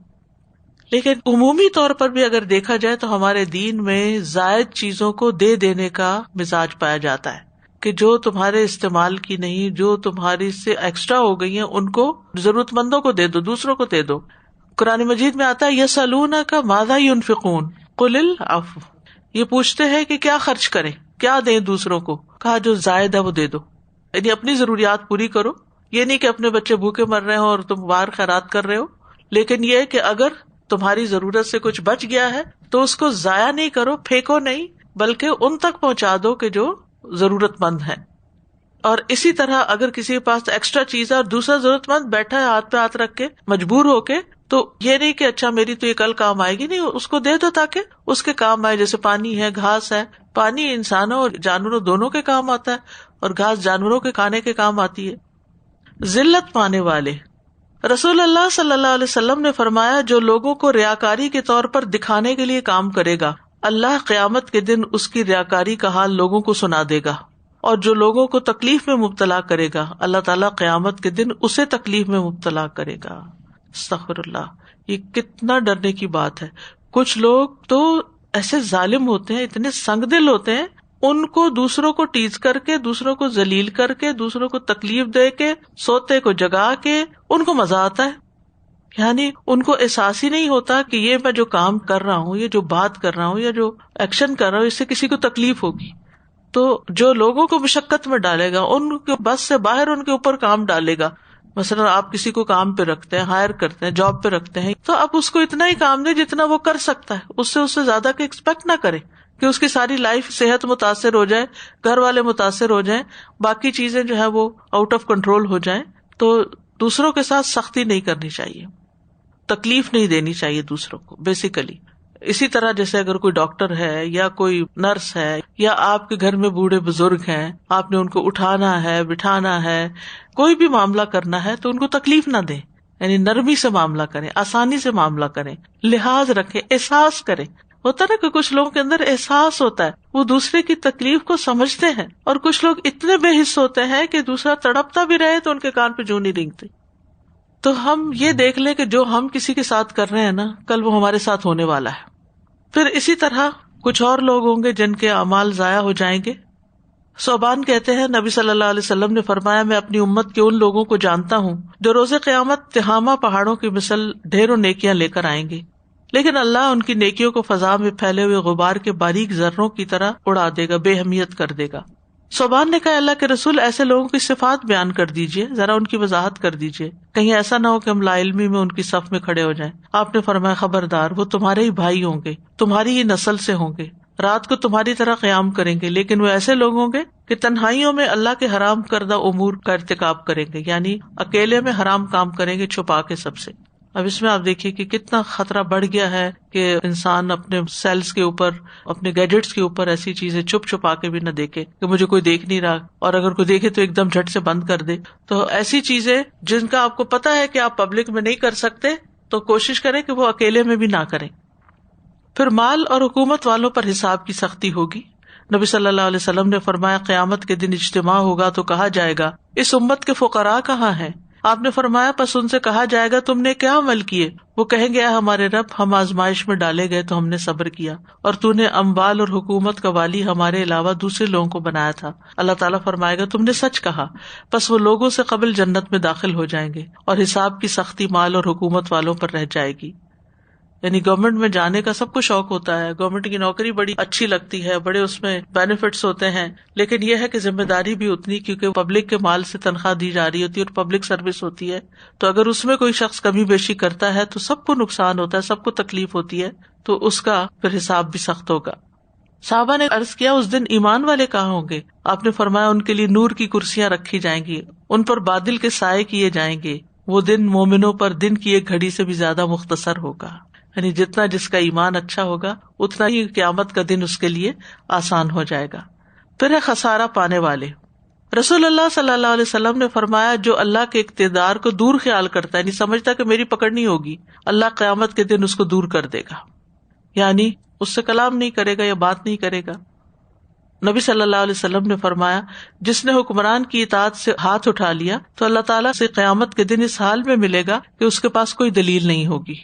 لیکن عمومی طور پر بھی اگر دیکھا جائے تو ہمارے دین میں زائد چیزوں کو دے دینے کا مزاج پایا جاتا ہے کہ جو تمہارے استعمال کی نہیں، جو تمہاری سے ایکسٹرا ہو گئی ہیں، ان کو ضرورت مندوں کو دے دو، دوسروں کو دے دو. قرآن مجید میں آتا ہے، یسألونک ماذا ينفقون قل العفو، یہ پوچھتے ہیں کہ کیا خرچ کریں، کیا دیں دوسروں کو. کہا جو زائد ہے وہ دے دو، یعنی اپنی ضروریات پوری کرو. یہ نہیں کہ اپنے بچے بھوکے مر رہے ہو اور تم باہر خیرات کر رہے ہو، لیکن یہ کہ اگر تمہاری ضرورت سے کچھ بچ گیا ہے تو اس کو ضائع نہیں کرو، پھینکو نہیں، بلکہ ان تک پہنچا دو کہ جو ضرورت مند ہے. اور اسی طرح اگر کسی کے پاس ایکسٹرا چیز ہے اور دوسرا ضرورت مند بیٹھا ہے ہاتھ پہ ہاتھ رکھ کے مجبور ہو کے، تو یہ نہیں کہ اچھا میری تو یہ کل کام آئے گی، نہیں، اس کو دے دو تاکہ اس کے کام آئے. جیسے پانی ہے، گھاس ہے، پانی انسانوں اور جانوروں دونوں کے کام آتا ہے، اور گھاس جانوروں کے کھانے کے کام آتی ہے. ذلت پانے والے، رسول اللہ صلی اللہ علیہ وسلم نے فرمایا، جو لوگوں کو ریاکاری کے طور پر دکھانے کے لیے کام کرے گا، اللہ قیامت کے دن اس کی ریاکاری کا حال لوگوں کو سنا دے گا. اور جو لوگوں کو تکلیف میں مبتلا کرے گا، اللہ تعالیٰ قیامت کے دن اسے تکلیف میں مبتلا کرے گا. استغفر اللہ، یہ کتنا ڈرنے کی بات ہے. کچھ لوگ تو ایسے ظالم ہوتے ہیں، اتنے سنگ دل ہوتے ہیں، ان کو دوسروں کو ٹیز کر کے، دوسروں کو ذلیل کر کے، دوسروں کو تکلیف دے کے، سوتے کو جگا کے ان کو مزہ آتا ہے. یعنی ان کو احساس ہی نہیں ہوتا کہ یہ میں جو کام کر رہا ہوں، یہ جو بات کر رہا ہوں، یا جو ایکشن کر رہا ہوں، اس سے کسی کو تکلیف ہوگی. تو جو لوگوں کو مشقت میں ڈالے گا، ان کے بس سے باہر ان کے اوپر کام ڈالے گا. مثلا آپ کسی کو کام پہ رکھتے ہیں، ہائر کرتے ہیں، جاب پہ رکھتے ہیں، تو آپ اس کو اتنا ہی کام دیں جتنا وہ کر سکتا ہے، اس سے زیادہ کہ ایکسپیکٹ نہ کریں کہ اس کی ساری لائف صحت متاثر ہو جائے، گھر والے متاثر ہو جائیں، باقی چیزیں جو ہے وہ آؤٹ آف کنٹرول ہو جائیں. تو دوسروں کے ساتھ سختی نہیں کرنی چاہیے، تکلیف نہیں دینی چاہیے دوسروں کو. بیسیکلی اسی طرح جیسے اگر کوئی ڈاکٹر ہے یا کوئی نرس ہے یا آپ کے گھر میں بوڑھے بزرگ ہیں, آپ نے ان کو اٹھانا ہے, بٹھانا ہے, کوئی بھی معاملہ کرنا ہے تو ان کو تکلیف نہ دیں, یعنی نرمی سے معاملہ کریں, آسانی سے معاملہ کریں, لحاظ رکھیں, احساس کریں. ہوتا نا کہ کچھ لوگوں کے اندر احساس ہوتا ہے, وہ دوسرے کی تکلیف کو سمجھتے ہیں, اور کچھ لوگ اتنے بے حس ہوتے ہیں کہ دوسرا تڑپتا بھی رہے تو ان کے کان پہ جوں نہیں رینگتی. تو ہم یہ دیکھ لیں کہ جو ہم کسی کے ساتھ کر رہے ہیں نا, کل وہ ہمارے ساتھ ہونے والا ہے. پھر اسی طرح کچھ اور لوگ ہوں گے جن کے اعمال ضائع ہو جائیں گے. صوبان کہتے ہیں نبی صلی اللہ علیہ وسلم نے فرمایا, میں اپنی امت کے ان لوگوں کو جانتا ہوں جو روز قیامت تہامہ پہاڑوں کی مثل ڈھیروں نیکیاں لے کر آئیں گے, لیکن اللہ ان کی نیکیوں کو فضا میں پھیلے ہوئے غبار کے باریک ذروں کی طرح اڑا دے گا, بے اہمیت کر دے گا. صوبان نے کہا, اللہ کے رسول ایسے لوگوں کی صفات بیان کر دیجئے, ذرا ان کی وضاحت کر دیجئے, کہیں ایسا نہ ہو کہ ہم لا علمی میں ان کی صف میں کھڑے ہو جائیں. آپ نے فرمایا, خبردار, وہ تمہارے ہی بھائی ہوں گے, تمہاری ہی نسل سے ہوں گے, رات کو تمہاری طرح قیام کریں گے, لیکن وہ ایسے لوگ ہوں گے کہ تنہائیوں میں اللہ کے حرام کردہ امور کا ارتکاب کریں گے, یعنی اکیلے میں حرام کام کریں گے چھپا کے سب سے. اب اس میں آپ دیکھیے کہ کتنا خطرہ بڑھ گیا ہے کہ انسان اپنے سیلز کے اوپر, اپنے گیجٹس کے اوپر ایسی چیزیں چھپ چھپا کے بھی نہ دیکھے کہ مجھے کوئی دیکھ نہیں رہا, اور اگر کوئی دیکھے تو ایک دم جھٹ سے بند کر دے. تو ایسی چیزیں جن کا آپ کو پتا ہے کہ آپ پبلک میں نہیں کر سکتے, تو کوشش کریں کہ وہ اکیلے میں بھی نہ کریں. پھر مال اور حکومت والوں پر حساب کی سختی ہوگی. نبی صلی اللہ علیہ وسلم نے فرمایا, قیامت کے دن اجتماع ہوگا تو کہا جائے گا, اس امت کے فقراء کہاں ہیں؟ آپ نے فرمایا, پس ان سے کہا جائے گا, تم نے کیا عمل کیے؟ وہ کہیں گے, اے ہمارے رب, ہم آزمائش میں ڈالے گئے تو ہم نے صبر کیا, اور تو نے اموال اور حکومت کا والی ہمارے علاوہ دوسرے لوگوں کو بنایا تھا. اللہ تعالیٰ فرمائے گا, تم نے سچ کہا. پس وہ لوگوں سے قبل جنت میں داخل ہو جائیں گے, اور حساب کی سختی مال اور حکومت والوں پر رہ جائے گی. یعنی گورنمنٹ میں جانے کا سب کو شوق ہوتا ہے, گورنمنٹ کی نوکری بڑی اچھی لگتی ہے, بڑے اس میں بینیفٹس ہوتے ہیں, لیکن یہ ہے کہ ذمہ داری بھی اتنی, کیونکہ پبلک کے مال سے تنخواہ دی جا رہی ہوتی ہے اور پبلک سروس ہوتی ہے. تو اگر اس میں کوئی شخص کمی بیشی کرتا ہے تو سب کو نقصان ہوتا ہے, سب کو تکلیف ہوتی ہے, تو اس کا پھر حساب بھی سخت ہوگا. صحابہ نے عرض کیا, اس دن ایمان والے کہاں ہوں گے؟ آپ نے فرمایا, ان کے لیے نور کی کرسیاں رکھی جائیں گی, ان پر بادل کے سائے کیے جائیں گے. وہ دن مومنوں پر دن کی ایک گھڑی سے بھی زیادہ مختصر ہوگا. یعنی جتنا جس کا ایمان اچھا ہوگا اتنا ہی قیامت کا دن اس کے لیے آسان ہو جائے گا. پھر ہے خسارہ پانے والے. رسول اللہ صلی اللہ علیہ وسلم نے فرمایا, جو اللہ کے اقتدار کو دور خیال کرتا ہے, نہیں سمجھتا کہ میری پکڑ نہیں ہوگی, اللہ قیامت کے دن اس کو دور کر دے گا, یعنی اس سے کلام نہیں کرے گا یا بات نہیں کرے گا. نبی صلی اللہ علیہ وسلم نے فرمایا, جس نے حکمران کی اطاعت سے ہاتھ اٹھا لیا تو اللہ تعالیٰ سے قیامت کے دن اس حال میں ملے گا کہ اس کے پاس کوئی دلیل نہیں ہوگی.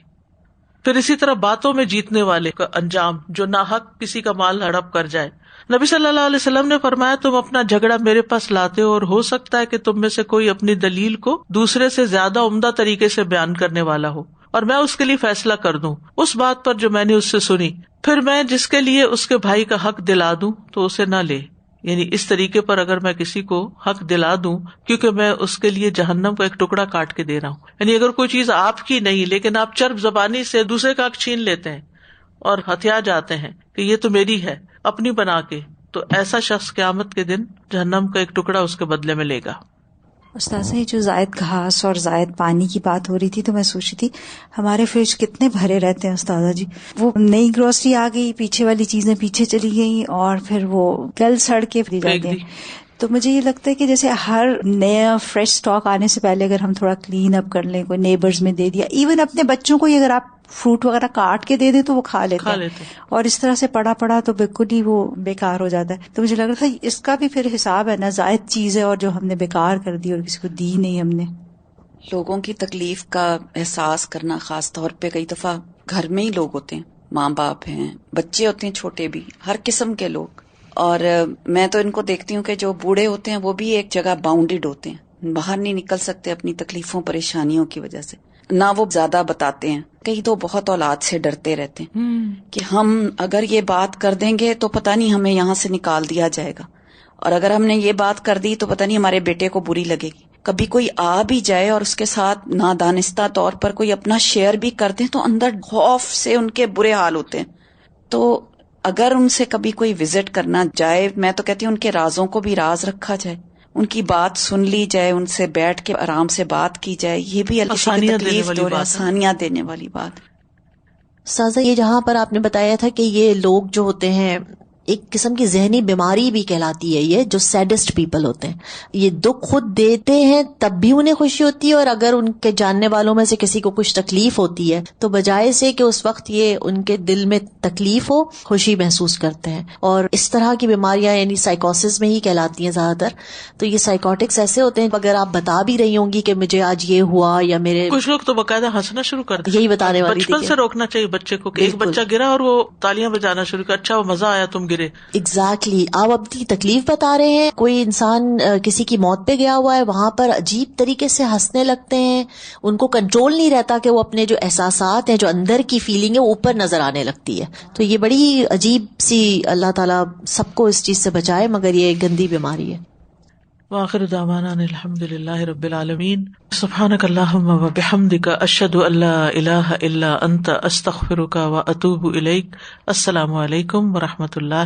پھر اسی طرح باتوں میں جیتنے والے کا انجام, جو ناحق کسی کا مال ہڑپ کر جائے. نبی صلی اللہ علیہ وسلم نے فرمایا, تم اپنا جھگڑا میرے پاس لاتے ہو, اور ہو سکتا ہے کہ تم میں سے کوئی اپنی دلیل کو دوسرے سے زیادہ عمدہ طریقے سے بیان کرنے والا ہو, اور میں اس کے لیے فیصلہ کر دوں اس بات پر جو میں نے اس سے سنی. پھر میں جس کے لیے اس کے بھائی کا حق دلا دوں تو اسے نہ لے. یعنی اس طریقے پر اگر میں کسی کو حق دلا دوں, کیونکہ میں اس کے لیے جہنم کا ایک ٹکڑا کاٹ کے دے رہا ہوں. یعنی اگر کوئی چیز آپ کی نہیں, لیکن آپ چرب زبانی سے دوسرے کا حق چھین لیتے ہیں اور ہتھیا جاتے ہیں کہ یہ تو میری ہے اپنی بنا کے, تو ایسا شخص قیامت کے دن جہنم کا ایک ٹکڑا اس کے بدلے میں لے گا. استاذہ, یہ جو زائد گھاس اور زائد پانی کی بات ہو رہی تھی, تو میں سوچ رہی تھی ہمارے فریج کتنے بھرے رہتے ہیں استاذہ جی. وہ نئی گروسری آ گئی, پیچھے والی چیزیں پیچھے چلی گئی, اور پھر وہ گل سڑ کے پھر جاتے ہیں. تو مجھے یہ لگتا ہے کہ جیسے ہر نیا فریش اسٹاک آنے سے پہلے اگر ہم تھوڑا کلین اپ کر لیں, کوئی نیبرز میں دے دیا, ایون اپنے بچوں کو اگر آپ فروٹ وغیرہ کاٹ کے دے دیں تو وہ کھا لیتے ہیں, اور اس طرح سے پڑا پڑا تو بالکل ہی وہ بیکار ہو جاتا ہے. تو مجھے لگ رہا تھا اس کا بھی پھر حساب ہے نا, زائد چیز ہے اور جو ہم نے بیکار کر دی اور کسی کو دی نہیں ہم نے. لوگوں کی تکلیف کا احساس کرنا, خاص طور پہ کئی دفعہ گھر میں ہی لوگ ہوتے ہیں, ماں باپ ہیں, بچے ہوتے ہیں چھوٹے بھی, ہر قسم کے لوگ. اور میں تو ان کو دیکھتی ہوں کہ جو بوڑھے ہوتے ہیں وہ بھی ایک جگہ باؤنڈیڈ ہوتے ہیں, باہر نہیں نکل سکتے اپنی تکلیفوں پریشانیوں کی وجہ سے, نہ وہ زیادہ بتاتے ہیں. کئی تو بہت اولاد سے ڈرتے رہتے ہیں کہ ہم اگر یہ بات کر دیں گے تو پتہ نہیں ہمیں یہاں سے نکال دیا جائے گا, اور اگر ہم نے یہ بات کر دی تو پتہ نہیں ہمارے بیٹے کو بری لگے گی. کبھی کوئی آ بھی جائے اور اس کے ساتھ نادانستہ طور پر کوئی اپنا شیئر بھی کر دیں تو اندر خوف سے ان کے برے حال ہوتے ہیں. تو اگر ان سے کبھی کوئی وزٹ کرنا جائے, میں تو کہتی ہوں ان کے رازوں کو بھی راز رکھا جائے, ان کی بات سن لی جائے, ان سے بیٹھ کے آرام سے بات کی جائے. یہ بھی آسانیاں دینے والی بات. سازا یہ جہاں پر آپ نے بتایا تھا کہ یہ لوگ جو ہوتے ہیں ایک قسم کی ذہنی بیماری بھی کہلاتی ہے، یہ جو سیڈسٹ پیپل ہوتے ہیں، یہ دکھ خود دیتے ہیں تب بھی انہیں خوشی ہوتی ہے، اور اگر ان کے جاننے والوں میں سے کسی کو کچھ تکلیف ہوتی ہے تو بجائے سے کہ اس وقت یہ ان کے دل میں تکلیف ہو، خوشی محسوس کرتے ہیں. اور اس طرح کی بیماریاں یعنی سائیکوسس میں ہی کہلاتی ہیں زیادہ تر. تو یہ سائیکوٹکس ایسے ہوتے ہیں، اگر آپ بتا بھی رہی ہوں گی کہ مجھے آج یہ ہوا یا میرے، کچھ لوگ تو باقاعدہ ہنسنا شروع کر دیں. یہی بتانے والی تھی، بچپن سے روکنا چاہیے بچے کو کہ ایک بچہ گرا اور وہ تالیاں بجانا شروع کر، اچھا وہ مزہ آیا تم گرے. ایگزیکٹلی. آپ اپنی تکلیف بتا رہے ہیں، کوئی انسان کسی کی موت پہ گیا ہوا ہے، وہاں پر عجیب طریقے سے ہنسنے لگتے ہیں، ان کو کنٹرول نہیں رہتا کہ وہ اپنے جو احساسات ہیں، جو اندر کی فیلنگ ہے، وہ اوپر نظر آنے لگتی ہے. تو یہ بڑی عجیب سی، اللہ تعالیٰ سب کو اس چیز سے بچائے، مگر یہ ایک گندی بیماری ہے. وآخر دعوانا الحمد للہ رب العالمین. سبحانک اللہم و بحمدک، اشہد ان لا الہ الا انت، استغفرک و اتوب الیک. السلام علیکم و رحمۃ اللہ.